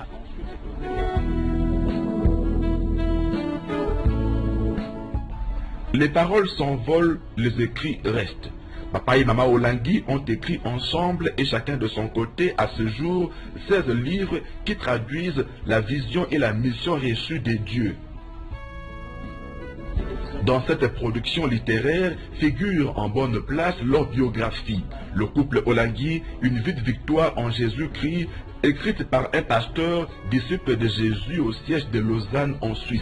S4: Les paroles s'envolent, les écrits restent. Papa et Maman Olangi ont écrit ensemble et chacun de son côté à ce jour 16 livres qui traduisent la vision et la mission reçue des dieux. Dans cette production littéraire figure en bonne place leur biographie. Le couple Olangi, une vie de victoire en Jésus-Christ, écrite par un pasteur, disciple de Jésus au siège de Lausanne en Suisse.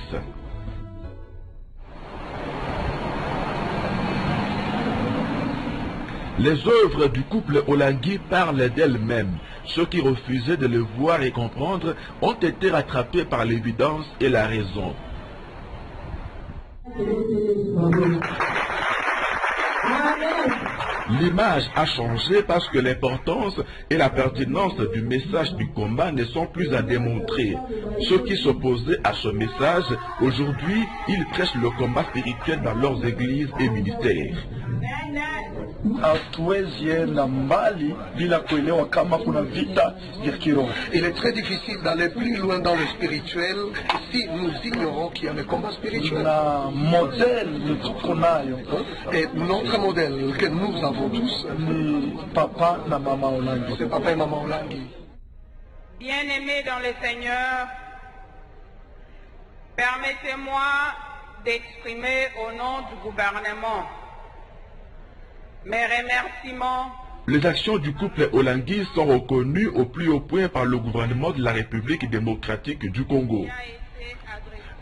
S4: Les œuvres du couple Olangi parlent d'elles-mêmes. Ceux qui refusaient de le voir et comprendre ont été rattrapés par l'évidence et la raison. L'image a changé parce que l'importance et la pertinence du message du combat ne sont plus à démontrer. Ceux qui s'opposaient à ce message, aujourd'hui, ils prêchent le combat spirituel dans leurs églises et ministères.
S5: Il est très difficile d'aller plus loin dans le spirituel si nous ignorons qu'il y a le combat spirituel. Et notre modèle que nous avons tous, c'est Papa et Maman Olangi.
S6: Bien-aimés dans le Seigneur, permettez-moi d'exprimer au nom du gouvernement mes remerciements.
S4: Les actions du couple Olangi sont reconnues au plus haut point par le gouvernement de la République démocratique du Congo.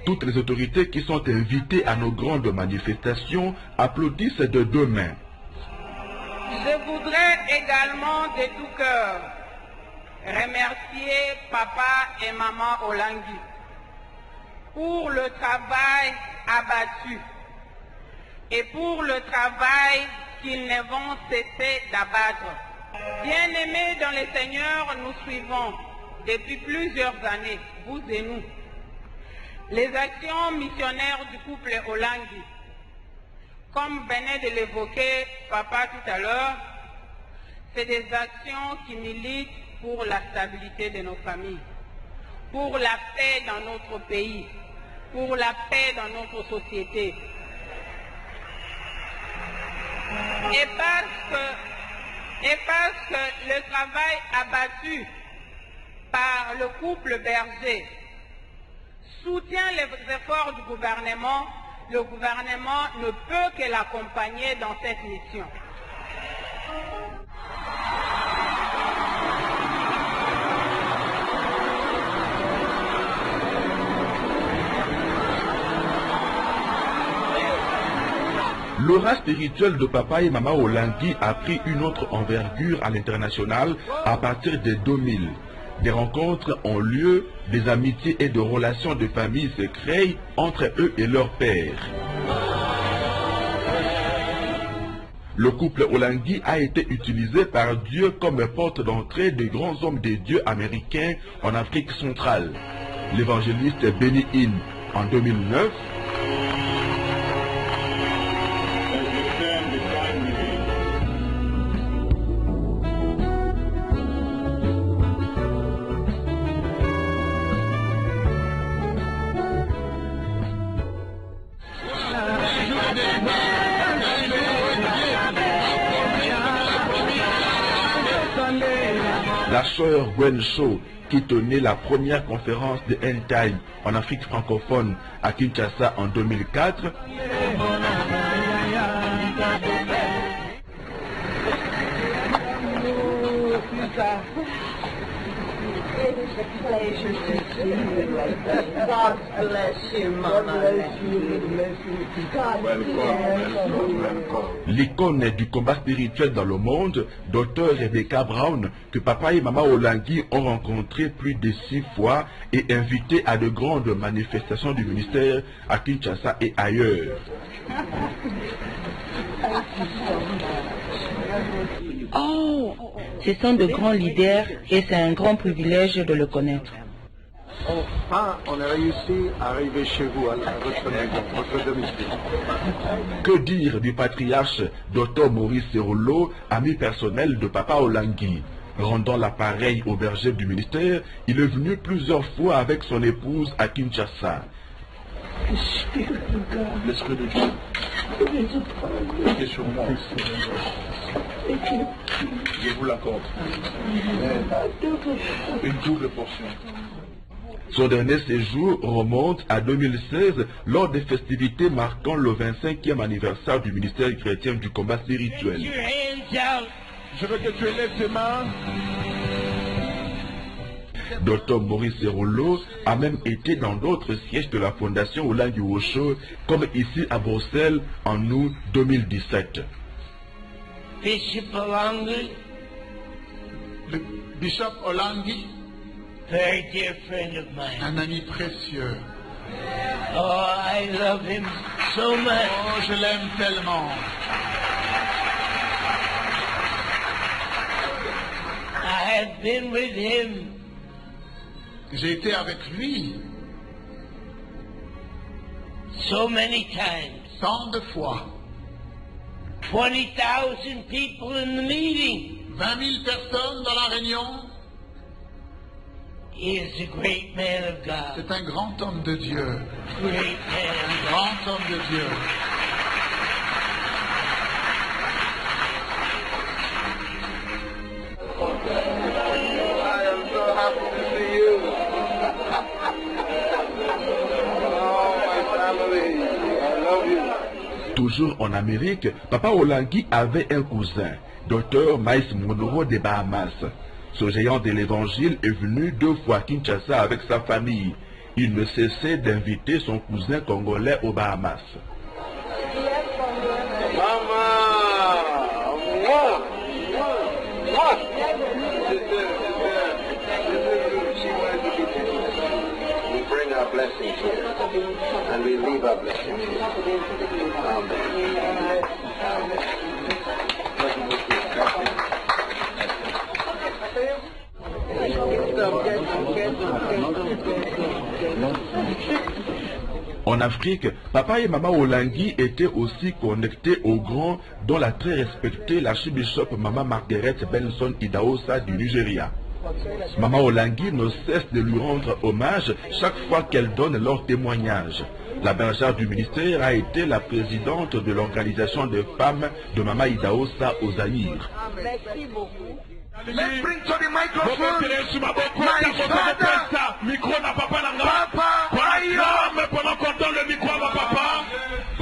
S4: Toutes les autorités qui sont invitées à nos grandes manifestations applaudissent de deux mains.
S6: Je voudrais également de tout cœur remercier Papa et Maman Olangi pour le travail abattu et pour le travail qu'ils ne vont cesser d'abattre. Bien-aimés dans le Seigneur, nous suivons depuis plusieurs années, vous et nous, les actions missionnaires du couple Olangi. Comme venait de l'évoquer Papa tout à l'heure, c'est des actions qui militent pour la stabilité de nos familles, pour la paix dans notre pays, pour la paix dans notre société. Et parce que et parce que le travail abattu par le couple Berger soutient les efforts du gouvernement, le gouvernement ne peut que l'accompagner dans cette mission.
S4: L'aura spirituelle de Papa et Maman Olangi a pris une autre envergure à l'international à partir de 2000. Des rencontres ont lieu, des amitiés et des relations de famille se créent entre eux et leur père. Le couple Olangi a été utilisé par Dieu comme porte d'entrée des grands hommes de Dieu américains en Afrique centrale. L'évangéliste Benny Hinn en 2009, la sœur Gwen Shaw, qui tenait la première conférence de End Time en Afrique francophone à Kinshasa en 2004, l'icône du combat spirituel dans le monde, Dr Rebecca Brown, que Papa et Maman Olangi ont rencontré plus de 6 fois et invité à de grandes manifestations du ministère à Kinshasa et ailleurs.
S9: Oh, ce sont de grands leaders et c'est un grand privilège de le connaître.
S3: Enfin, on a réussi à arriver chez vous, à votre maison, votre domicile.
S4: Que dire du patriarche Dr Maurice Serolo, ami personnel de Papa Olangi? Rendant l'appareil au berger du ministère, il est venu plusieurs fois avec son épouse à Kinshasa.
S3: L'Esprit de Dieu est sur moi. Je vous l'accorde. Une double portion.
S4: Son dernier séjour remonte à 2016 lors des festivités marquant le 25e anniversaire du ministère chrétien du combat spirituel.
S3: Je veux que tu élèves tes mains.
S4: Dr Maurice Serolo a même été dans d'autres sièges de la fondation Olangi Osho, comme ici à Bruxelles en août 2017.
S10: Bishop Olangi,
S3: le Bishop Olangi,
S10: very dear friend of mine.
S3: Un ami précieux.
S10: Oh, I love him so much.
S3: Oh, je l'aime tellement.
S10: I have been with him.
S3: J'ai été avec lui.
S10: So many times.
S3: Tant de fois.
S10: 20,000 people in the meeting.
S3: 20 000 personnes dans la réunion.
S10: He is a great man of God.
S3: C'est un grand homme de Dieu.
S10: Great man.
S3: Un grand homme de Dieu.
S1: I am so happy to see you. Oh, my family, I love you.
S4: Toujours en Amérique, Papa Olangi avait un cousin, Dr Miles Monroe des Bahamas. Ce géant de l'évangile est venu 2 fois à Kinshasa avec sa famille. Il ne cessait d'inviter son cousin congolais aux Bahamas.
S1: Our blessings here, and we leave our blessings here. Amen.
S4: En Afrique, Papa et Maman Olangi étaient aussi connectés aux grands, dont la très respectée l'archibishop Maman Margaret Benson Idahosa du Nigeria. Maman Olangi ne cesse de lui rendre hommage chaque fois qu'elle donne leur témoignage. La bergère du ministère a été la présidente de l'organisation des femmes de Mama Idaosa au Zaïre.
S6: Merci beaucoup.
S1: Let's bring to the microphone my father,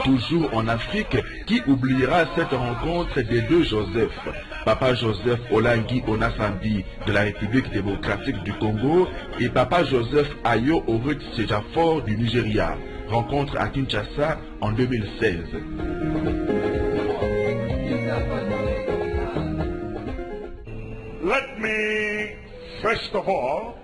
S4: Toujours en Afrique, qui oubliera cette rencontre des deux Joseph, Papa Joseph Olangi Onasambi de la République démocratique du Congo et Papa Joseph Ayo Orut Sejafor du Nigeria. Rencontre à Kinshasa en 2016.
S1: Let me, first of all,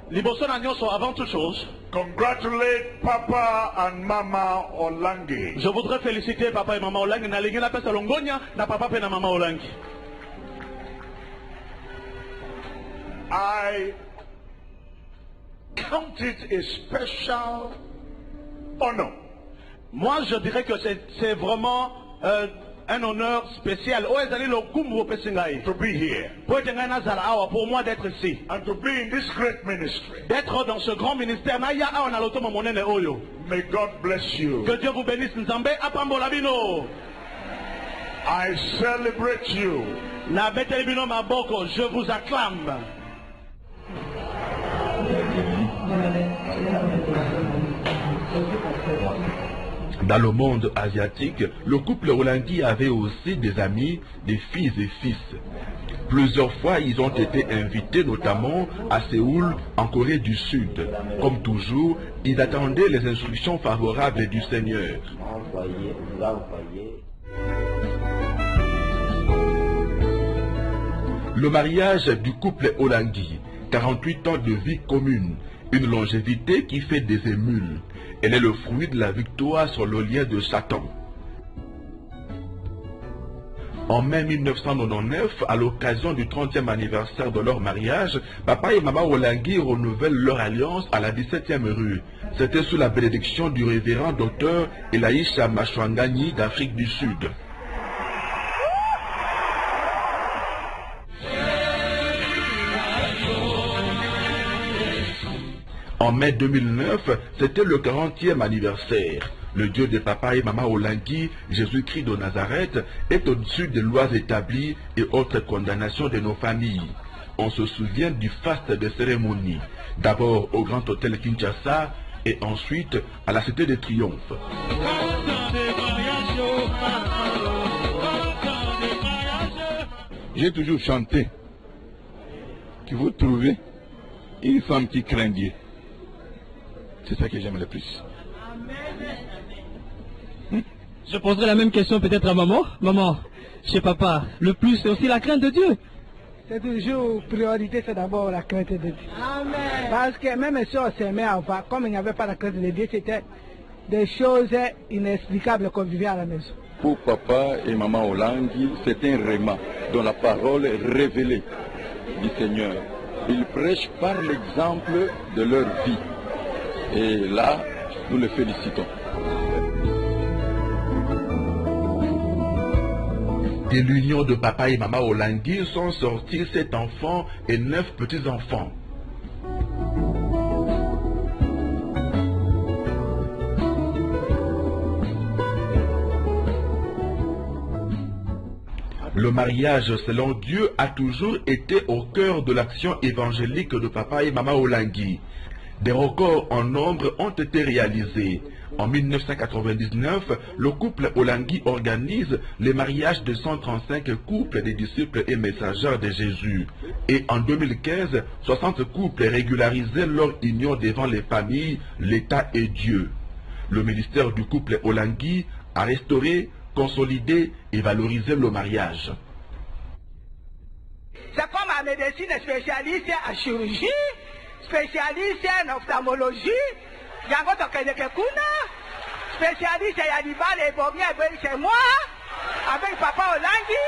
S22: avant toute chose,
S1: congratulate Papa and Mama Olangi.
S22: je voudrais féliciter Papa et Maman Olangi. Na lingi na pesa longonya na Papa et na Maman Olangi.
S1: I count it a special honor.
S22: Moi, je dirais que c'est vraiment un honneur spécial.
S1: To be here.
S22: Pour moi d'être ici.
S1: And to be in this great ministry.
S22: D'être dans ce grand ministère.
S1: May God bless you.
S22: Que Dieu vous bénisse.
S1: I celebrate you.
S22: Je vous acclame.
S4: Dans le monde asiatique, le couple Olangi avait aussi des amis, des filles et fils. Plusieurs fois, ils ont été invités, notamment à Séoul, en Corée du Sud. Comme toujours, ils attendaient les instructions favorables du Seigneur. Le mariage du couple Olangi, 48 ans de vie commune, une longévité qui fait des émules. Elle est le fruit de la victoire sur le lien de Satan. En mai 1999, à l'occasion du 30e anniversaire de leur mariage, Papa et Maman Olangi renouvellent leur alliance à la 17e rue. C'était sous la bénédiction du révérend docteur Elaïcha Machwangani d'Afrique du Sud. En mai 2009, c'était le 40e anniversaire. Le Dieu de Papa et Maman Olangi, Jésus-Christ de Nazareth, est au-dessus des lois établies et autres condamnations de nos familles. On se souvient du faste des cérémonies, d'abord au Grand Hôtel Kinshasa et ensuite à la Cité de Triomphe.
S23: J'ai toujours chanté qu'il faut trouver une femme qui craint Dieu. C'est ça que j'aime le plus.
S12: Je poserai la même question peut-être à maman. Maman, chez papa, le plus c'est aussi la crainte de Dieu.
S13: C'est toujours priorité, c'est d'abord la crainte de Dieu. Amen. Parce que même si on s'aimait avant, comme il n'y avait pas la crainte de Dieu, c'était des choses inexplicables qu'on vivait à la maison.
S7: Pour papa et maman Olangi, c'est un réma dont la parole est révélée du Seigneur. Ils prêchent par l'exemple de leur vie. Et là, nous les félicitons.
S4: De l'union de Papa et Maman Olangi sont sortis 7 enfants et 9 petits-enfants. Le mariage selon Dieu a toujours été au cœur de l'action évangélique de Papa et Maman Olangi. Des records en nombre ont été réalisés. En 1999, le couple Olangi organise le mariage de 135 couples des disciples et messagers de Jésus. Et en 2015, 60 couples régularisaient leur union devant les familles, l'État et Dieu. Le ministère du couple Olangi a restauré, consolidé et valorisé le mariage.
S13: C'est comme la médecine spécialiste en chirurgie, spécialiste en ophtalmologie, spécialiste à Yadibal et Bomi chez moi, avec Papa Olangi.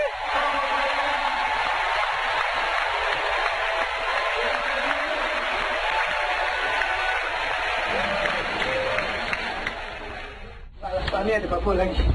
S13: La famille de Papa Olangi.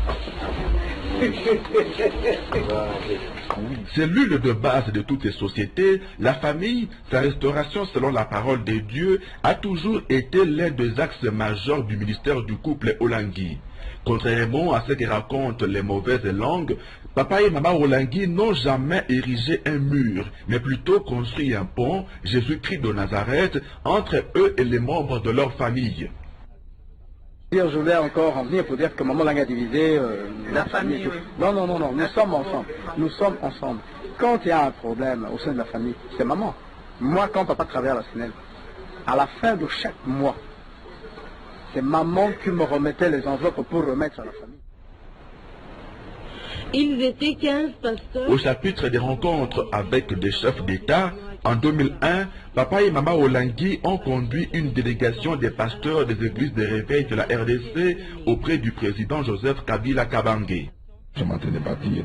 S4: Cellule de base de toutes les sociétés, la famille, sa restauration selon la parole de Dieu, a toujours été l'un des axes majeurs du ministère du couple Olangui. Contrairement à ce que racontent les mauvaises langues, papa et maman Olangui n'ont jamais érigé un mur, mais plutôt construit un pont, Jésus-Christ de Nazareth, entre eux et les membres de leur famille.
S3: Je voulais encore en venir pour dire que maman Olangui a divisé la famille. Non, nous sommes ensemble. Nous sommes ensemble. Quand il y a un problème au sein de la famille, c'est maman. Moi, quand papa travaille à la SNEL, à la fin de chaque mois, c'est maman qui me remettait les enveloppes pour remettre à la famille.
S2: Ils étaient 15 pasteurs.
S4: Au chapitre des rencontres avec des chefs d'État, en 2001, papa et maman Olangui ont conduit une délégation des pasteurs des églises de réveil de la RDC auprès du président Joseph Kabila Kabange.
S11: Je suis en train de partir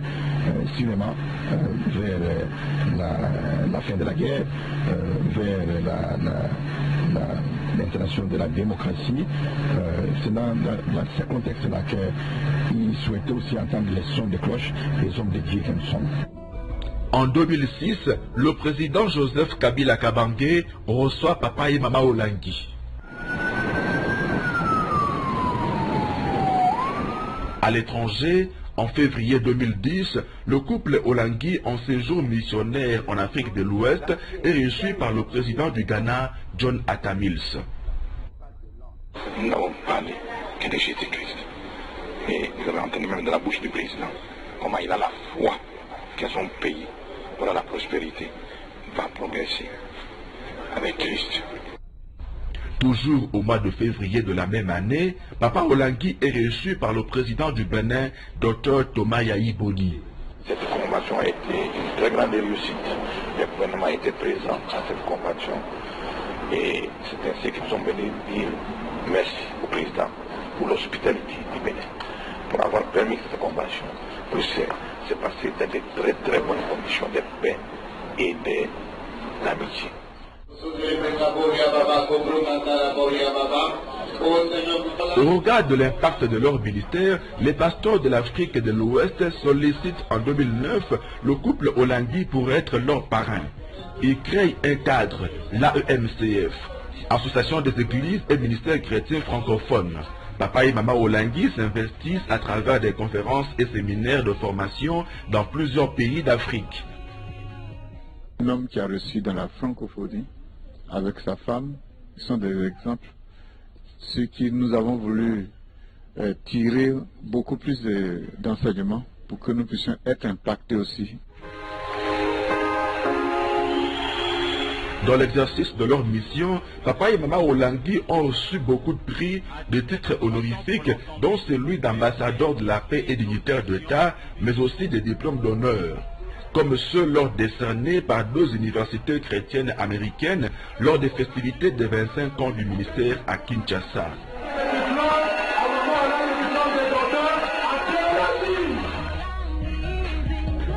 S11: cinéma vers la fin de la guerre, vers l'installation de la démocratie. C'est dans ce contexte-là qu'ils souhaitaient aussi entendre les sons de cloche des hommes de Dieu que nous sommes.
S4: En 2006, le président Joseph Kabila Kabange reçoit papa et maman Olangui. À l'étranger, en février 2010, le couple Olangui en séjour missionnaire en Afrique de l'Ouest est reçu par le président du Ghana, John Atta Mills.
S1: Nous n'avons parlé que de Jésus-Christ. Et nous avons entendu même de la bouche du président comment il a la foi que son pays, pour la prospérité, va progresser avec Christ.
S4: Toujours au mois de février de la même année, papa Olangui est reçu par le président du Bénin, Dr Thomas Yahi Boni.
S1: Cette convention a été une très grande réussite. Le gouvernement a été présent à cette convention. Et c'est ainsi qu'ils sont venus dire merci au président pour l'hospitalité du Bénin, pour avoir permis cette convention. Plus c'est passé dans de très très bonnes conditions de paix et d'amitié.
S4: Au regard de l'impact de leur ministère, les pasteurs de l'Afrique de l'Ouest sollicitent en 2009 le couple Olangui pour être leur parrain. Ils créent un cadre, l'AEMCF, Association des Églises et Ministères chrétiens francophones. Papa et maman Olangui s'investissent à travers des conférences et séminaires de formation dans plusieurs pays d'Afrique.
S14: Un homme qui a reçu dans la francophonie avec sa femme, ce sont des exemples. Ce qui nous avons voulu tirer beaucoup plus d'enseignements pour que nous puissions être impactés aussi.
S4: Dans l'exercice de leur mission, papa et maman Olangui ont reçu beaucoup de prix, de titres honorifiques, dont celui d'ambassadeur de la paix et dignitaire d'État, mais aussi des diplômes d'honneur, comme ceux leur décernés par deux universités chrétiennes américaines lors des festivités des 25 ans du ministère à Kinshasa.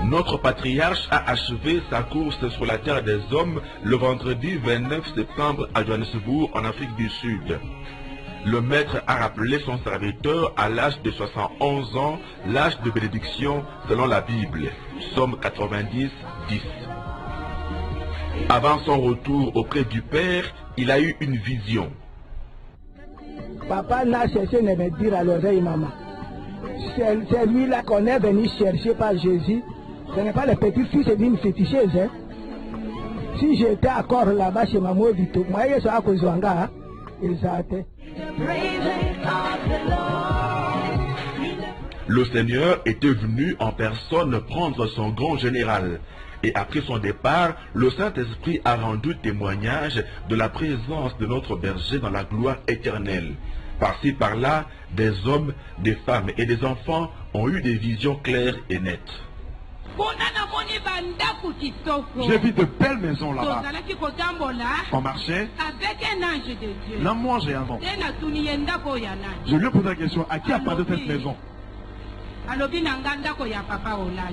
S4: Notre patriarche a achevé sa course sur la terre des hommes le vendredi 29 septembre à Johannesburg, en Afrique du Sud. Le maître a rappelé son serviteur à l'âge de 71 ans, l'âge de bénédiction selon la Bible, Somme 90, 10. Avant son retour auprès du Père, il a eu une vision.
S13: Papa n'a cessé de me dire à l'oreille, maman, c'est lui-là qu'on est venu chercher par Jésus. Ce n'est pas le petit-fils d'une féticheuse. Hein? Si j'étais encore là-bas chez Maman Vito, moi je suis à Kozwanga, ils arrêtaient.
S4: Le Seigneur était venu en personne prendre son grand général. Et après son départ, le Saint-Esprit a rendu témoignage de la présence de notre berger dans la gloire éternelle. Par-ci, par-là, des hommes, des femmes et des enfants ont eu des visions claires et nettes.
S22: J'ai vu de belles maisons là-bas. On marchait. L'amour, j'ai un vent. Je lui ai posé la question, à qui appartient cette maison?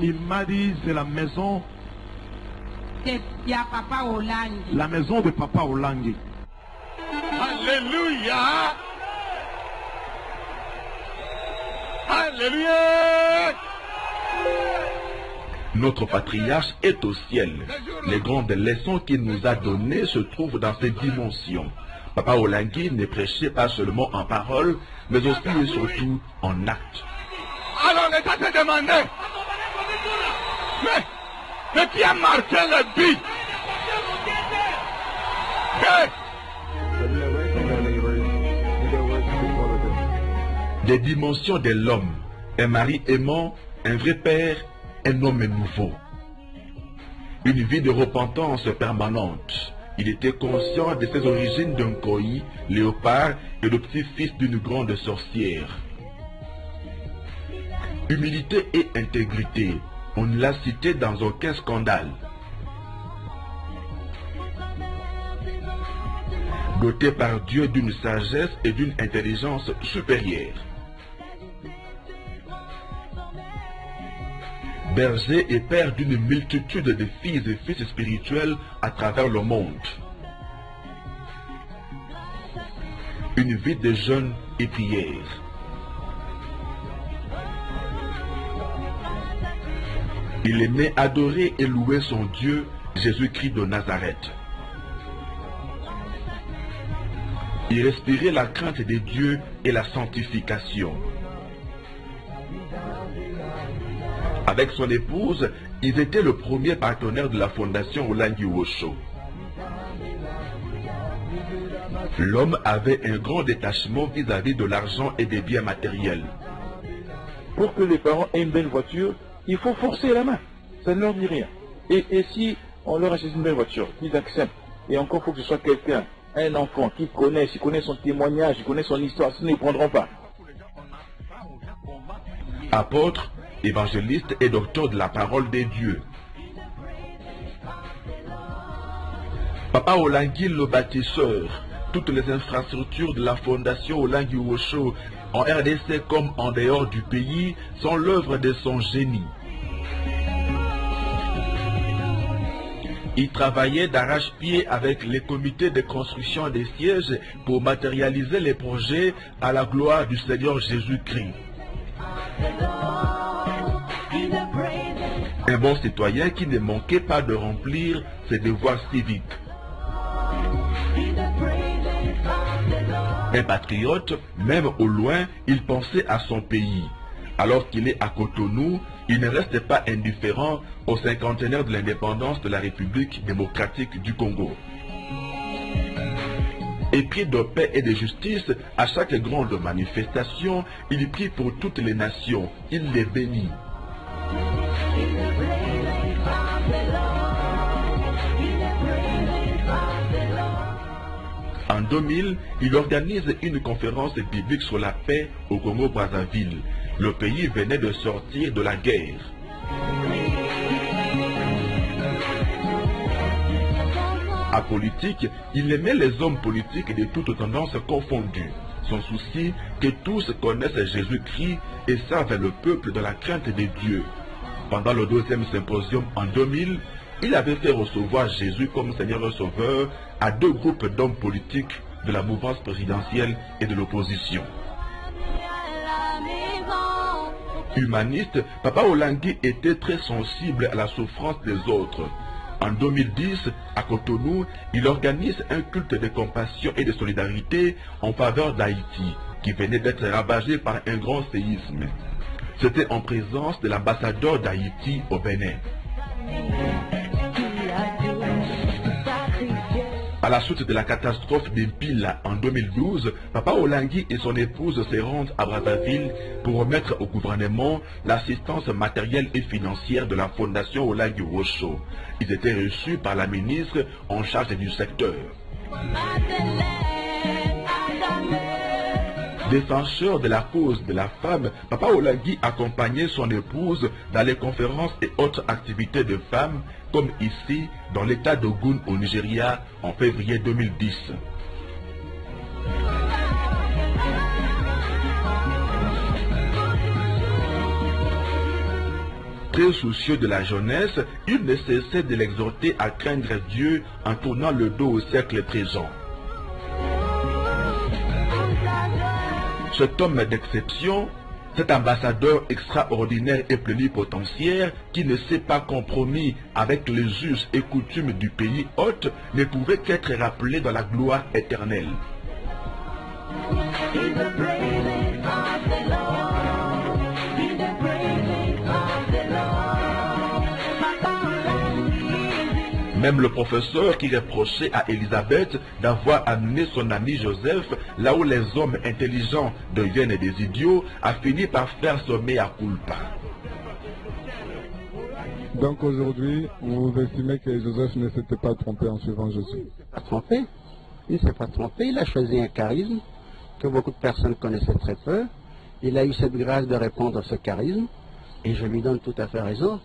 S22: Il m'a dit, c'est la maison. La maison de Papa Olangui.
S1: Alléluia! Alléluia!
S4: Notre patriarche est au ciel. Les grandes leçons qu'il nous a données se trouvent dans ces dimensions. Papa Olengi ne prêchait pas seulement en parole, mais aussi et surtout en acte.
S1: Alors l'État s'est demandé, mais qui a marqué le but?
S4: Des dimensions de l'homme, un mari aimant, un vrai père, un homme nouveau. Une vie de repentance permanente. Il était conscient de ses origines d'un Koyi, léopard et le petit-fils d'une grande sorcière. Humilité et intégrité, on ne l'a cité dans aucun scandale. Doté par Dieu d'une sagesse et d'une intelligence supérieure. Berger et père d'une multitude de filles et fils spirituels à travers le monde. Une vie de jeûne et prière. Il aimait adorer et louer son Dieu, Jésus-Christ de Nazareth. Il respirait la crainte des dieux et la sanctification. Avec son épouse, ils étaient le premier partenaire de la fondation Olengi Wosho. L'homme avait un grand détachement vis-à-vis de l'argent et des biens matériels.
S8: Pour que les parents aient une belle voiture, il faut forcer la main. Ça ne leur dit rien. Et si on leur achète une belle voiture, qu'ils acceptent, et encore il faut que ce soit quelqu'un, un enfant qui connaît, il connaît son témoignage, il connaît son histoire, sinon ils ne prendront pas.
S4: Apôtre, évangéliste et docteur de la parole des dieux. Papa Olengi le bâtisseur, toutes les infrastructures de la fondation Olengi Wosho en RDC comme en dehors du pays sont l'œuvre de son génie. Il travaillait d'arrache-pied avec les comités de construction des sièges pour matérialiser les projets à la gloire du Seigneur Jésus-Christ. Un bon citoyen qui ne manquait pas de remplir ses devoirs civiques. Un patriote, même au loin, il pensait à son pays. Alors qu'il est à Cotonou, il ne reste pas indifférent au cinquantenaire de l'indépendance de la République démocratique du Congo. Épris de paix et de justice, à chaque grande manifestation, il prie pour toutes les nations, il les bénit. En 2000, il organise une conférence biblique sur la paix au Congo-Brazzaville. Le pays venait de sortir de la guerre. Apolitique, il aimait les hommes politiques de toutes tendances confondues. Son souci, que tous connaissent Jésus-Christ et servent le peuple de la crainte de Dieu. Pendant le deuxième symposium en 2000, il avait fait recevoir Jésus comme Seigneur et Sauveur à deux groupes d'hommes politiques de la mouvance présidentielle et de l'opposition. Humaniste, Papa Olengi était très sensible à la souffrance des autres. En 2010, à Cotonou, il organise un culte de compassion et de solidarité en faveur d'Haïti, qui venait d'être ravagé par un grand séisme. C'était en présence de l'ambassadeur d'Haïti au Bénin. À la suite de la catastrophe d'Empila en 2012, Papa Olengi et son épouse se rendent à Brazzaville pour remettre au gouvernement l'assistance matérielle et financière de la fondation Olengi Wosho. Ils étaient reçus par la ministre en charge du secteur. Défenseur de la cause de la femme, Papa Olengi accompagnait son épouse dans les conférences et autres activités de femmes, comme ici, dans l'état d'Ogun au Nigeria, en février 2010. Très soucieux de la jeunesse, il ne cessait de l'exhorter à craindre Dieu en tournant le dos au siècle présent. Cet homme d'exception, Cet ambassadeur extraordinaire et plénipotentiaire, qui ne s'est pas compromis avec les us et coutumes du pays hôte, ne pouvait qu'être rappelé dans la gloire éternelle. Même le professeur qui reprochait à Élisabeth d'avoir amené son ami Joseph là où les hommes intelligents deviennent des idiots a fini par faire sommer à culpa.
S11: Donc aujourd'hui, vous estimez que Joseph ne s'était pas trompé en suivant Jésus?
S15: Pas trompé. Il ne s'est pas trompé. Il a choisi un charisme que beaucoup de personnes connaissaient très peu. Il a eu cette grâce de répondre à ce charisme et je lui donne tout à fait raison.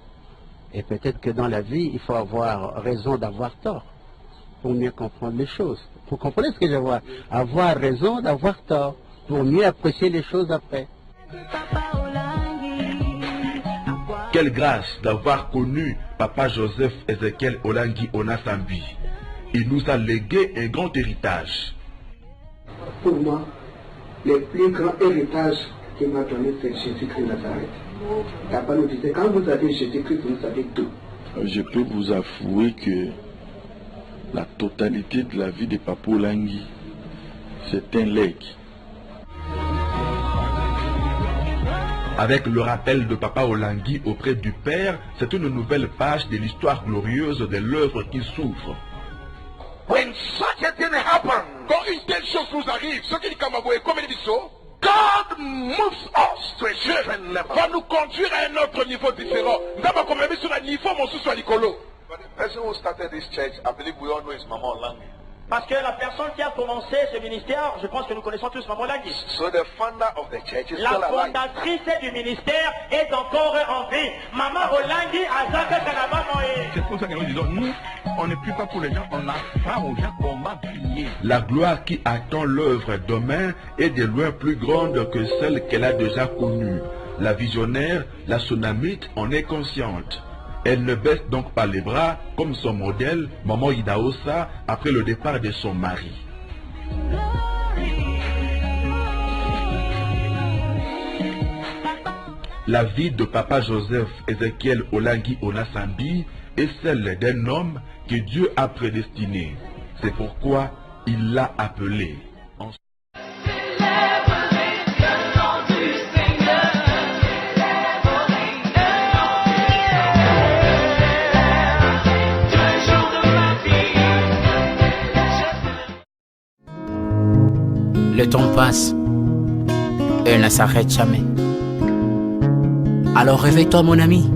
S15: Et peut-être que dans la vie, il faut avoir raison d'avoir tort pour mieux comprendre les choses. Vous comprenez ce que je vois? Avoir raison d'avoir tort pour mieux apprécier les choses après.
S4: Quelle grâce d'avoir connu Papa Joseph Ezekiel Olangi Onasambi. Il nous a légué un grand héritage.
S16: Pour moi, le plus grand héritage qu'il m'a donné, c'est Jésus-Christ Nazareth. Papa nous disait, quand vous avez Jésus-Christ, vous savez tout.
S14: Je peux vous avouer que la totalité de la vie de Papa Olangi, c'est un legs.
S4: Avec le rappel de Papa Olangi auprès du Père, c'est une nouvelle page de l'histoire glorieuse de l'œuvre qui s'ouvre.
S1: When such a thing happens, quand une telle chose nous arrive, ce qui dit comme il dit ça, God moves us to a different level. Va nous conduire à un autre niveau différent. Nous avons comme mis sur un niveau, mon sous soit Nicolo. But the person who started this church, I believe we all know is Mama Olangi.
S17: Parce que la personne qui a commencé ce ministère, je pense que nous connaissons tous Maman Olangi.
S1: So the founder of the church is
S17: la
S1: still alive.
S17: fondatrice du ministère est encore en vie. Maman Olangi a Zaka Kanaba Moé.
S22: C'est pour ça que nous disons, nous, on ne prie pas pour les gens, on a faim aux gens qu'on va prier.
S4: La gloire qui attend l'œuvre demain est de loin plus grande que celle qu'elle a déjà connue. La visionnaire, la Sunamite, en est consciente. Elle ne baisse donc pas les bras comme son modèle, Maman Idaosa, après le départ de son mari. La vie de Papa Joseph Ezekiel Olangi Onasambi est celle d'un homme que Dieu a prédestiné. C'est pourquoi il l'a appelé.
S19: Le temps passe et ne s'arrête jamais. Alors réveille-toi mon ami.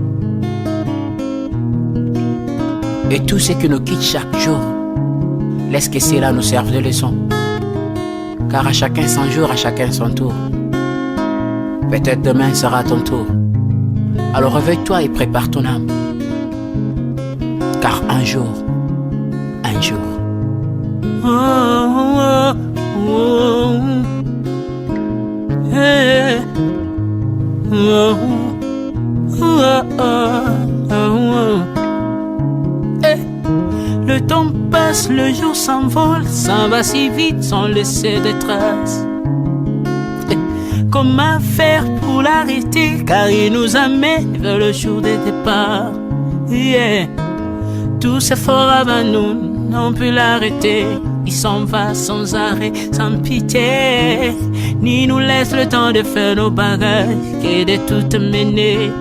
S19: Et tout ce qui nous quitte chaque jour, laisse que cela nous serve de leçon. Car à chacun son jour, à chacun son tour. Peut-être demain sera ton tour. Alors réveille-toi et prépare ton âme. Car un jour, oh, oh, oh, hey, oh, oh, oh, oh. Hey. Le temps passe, le jour s'envole, s'en va si vite sans laisser de traces. Hey. Comment faire pour l'arrêter, car il nous amène vers le jour de départ. Yeah. Tout s'effort avant nous, on peut l'arrêter. Il s'en va sans arrêt, sans pitié, ni nous laisse le temps de faire nos bagages, que de tout mener.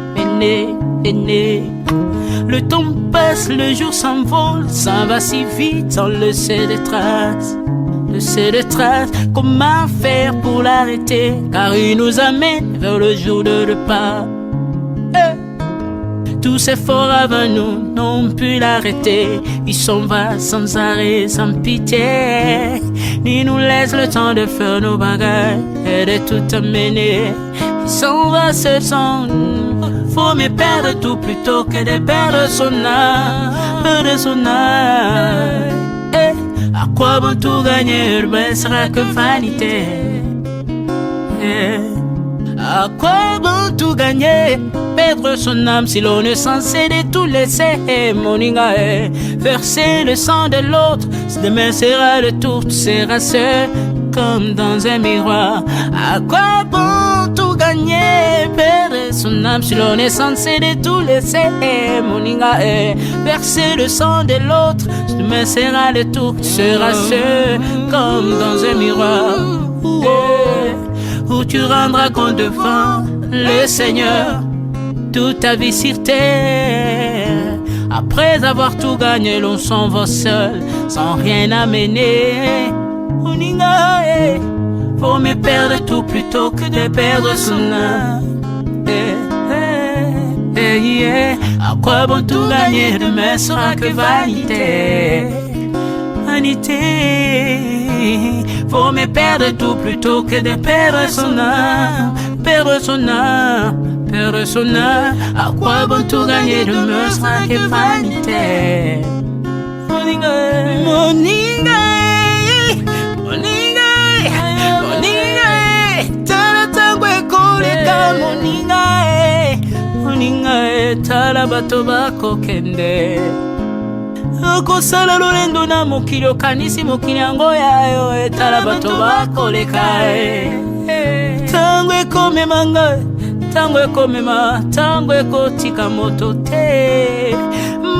S19: Le temps passe, le jour s'envole, s'en va si vite sans laisser de traces. Comment faire pour l'arrêter, car il nous amène vers le jour de repas. Tout s'effort avant nous, n'ont pu l'arrêter. Il s'en va sans arrêt, sans pitié, ni nous laisse le temps de faire nos bagages et de tout amener. Il s'en va seul sans nous. Faut me perdre tout plutôt que de perdre son âme, à quoi bon tout gagner, ben sera que vanité. À quoi bon tout gagner, perdre son âme si l'on est censé de tout laisser. Moninga, verser le sang de l'autre, si demain sera le tour, tu seras seul. comme dans un miroir. À quoi bon tout gagner, perdre son âme si l'on est censé de tout laisser? Moninga, verser le sang de l'autre, demain sera le tour, tu seras seul comme dans un miroir. Où tu rendras compte devant le Seigneur toute ta vie sur terre. Après avoir tout gagné, l'on s'en va seul, sans rien amener. Moninga, faut me perdre tout plutôt que de perdre son âme. À quoi bon tout gagner, demain sera que vanité. Vanité. Faut me perdre tout plutôt que de perdre son âme. Perdre son âme. Perdre son âme. À quoi bon tout gagner, demain sera que vanité. Moninga, Moninga, Moninga, Moninga, tala tangwe koleka Moninga, Moninga, tala bato bako kende. Akosala lolendo na mokili okanisi mokili yango yayo, tala bato bako leka. Tangwe komemanga, tangwe komema, tangwe kotika moto te.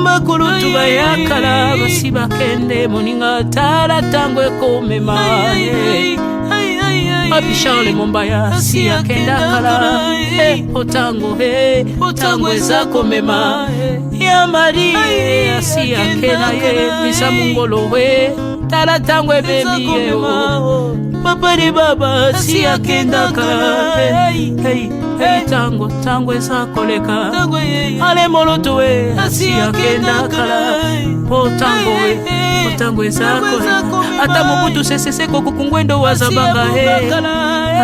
S19: Bakulutu bayakala basi bakende Moninga, tala tangwe komema. Papi Charles Mombaya si akenda kala. Otango otango eza komema. Ya mari si akenda misa mungolo tala tangwe bebi papa de baba si akenda kala. Tango tango eza koleka. Ale moloto si akenda kala. Otango otango eza koleka. Ata mobutu sesese kokukungwendo wazabanga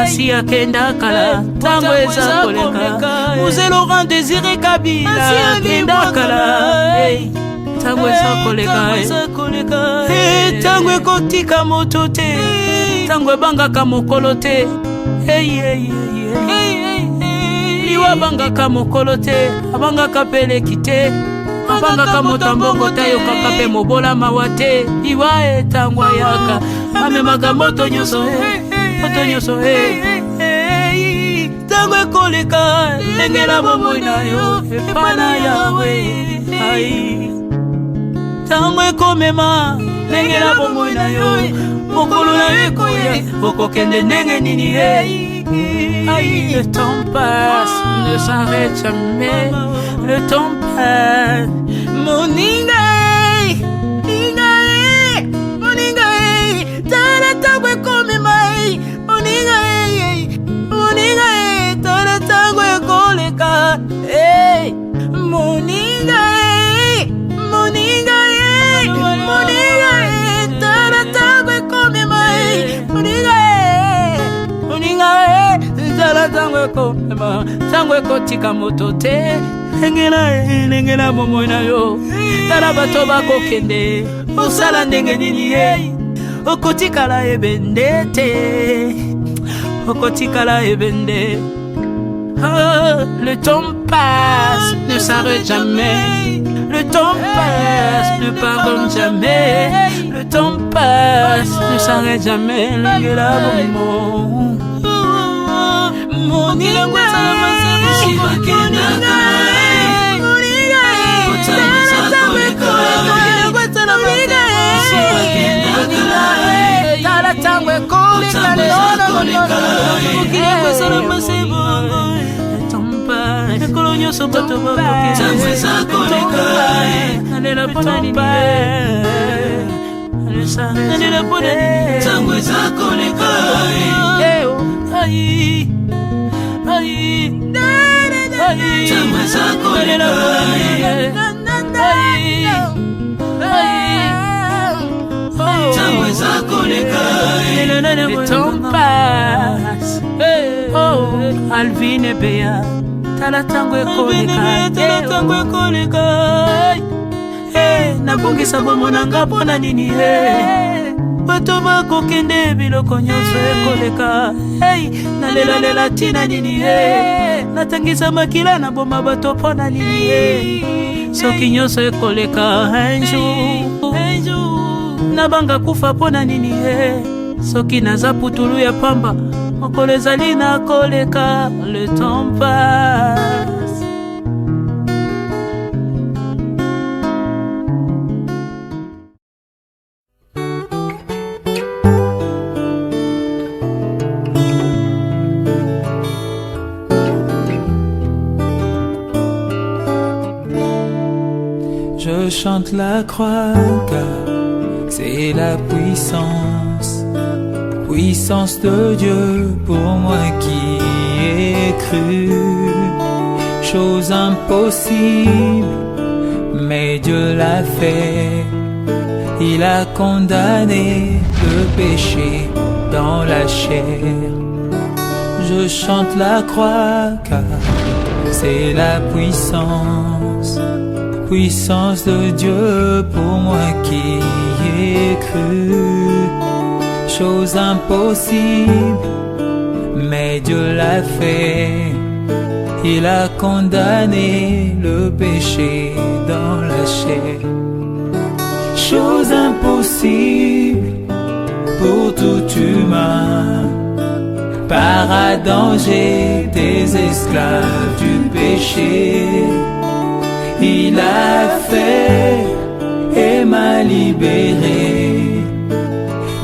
S19: asi akenda kala. Tango eza koleka. Mzee Laurent Désiré Kabila akenda kala. Tango eza koleka. Tango ekotika moto te, tango ebangaka mokolo te. Liwa bangaka mokolo te, abangaka peleki te. Abangaka motambongo tayokaka pe mobola mawa te. Liwa tango ayaka amemaka moto nyonso moto nyonso tango ekoleka engela bomoi na yo epana yawe. Tango ekomema engela bomoi na yo mokolo na yo ekoya okokende ndenge nini. Le temps passe, ne s'arrête jamais. Le temps passe. Moninga, Moninga, Moninga, tala tangwe komema. Moninga, Moninga, tala tangwe koleka. Moninga, Moninga, Moninga, tala tangwe komema. Moninga, Moninga, tala tangwe komema. Tangwe kotika moto te. Engela momo na yo. Tala bato bako kende. Osala ndenge nini okotikala ebende te. Okotikala ebende. Le temps passe, ne s'arrête jamais. Le temps passe, ne pardonne jamais. Le temps passe, ne s'arrête jamais. Engela momo. Moninga, tala tango ekoleka ekolo nyonso bato bakokenalela mpona nini nalela mpona nini tango eza koleka. Tango eza koleka. Le temps passe. Oh, Alvin et Béa, tala tango ekoleka. Nabongisa bomonanga mpona nini bato bakokende biloko nyonso ekoleka. Nalela tina nini natangisa makila na boma bato mpona nini soki nyonso ekoleka. Un jour nabanga kufa mpona nini soki naza putulu ya pamba mokolo ezali na koleka, le temps passe. Je chante la croix car c'est la puissance, puissance de Dieu pour moi qui ai cru. Chose impossible, mais Dieu l'a fait. Il a condamné le péché dans la chair. Je chante la croix car c'est la puissance, puissance de Dieu pour moi qui ai cru. Chose impossible, mais Dieu l'a fait. Il a condamné le péché dans la chair. Chose impossible pour tout humain, par Adam j'étais esclave du péché. Il a fait et m'a libéré.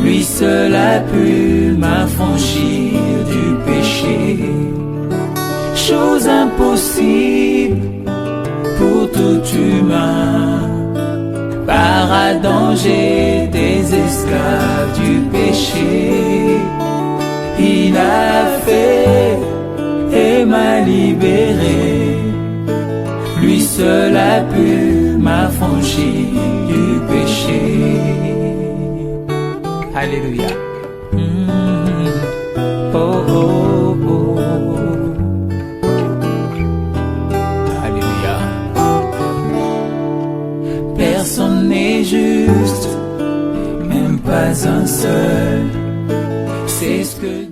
S19: Lui seul a pu m'affranchir du péché. Chose impossible pour tout humain, par Adam j'étais esclave du péché. Il a fait et m'a libéré. Lui seul a pu m'affranchir du péché. Alléluia. Oh, oh, oh. Alléluia. Personne n'est juste, même pas un seul. C'est ce que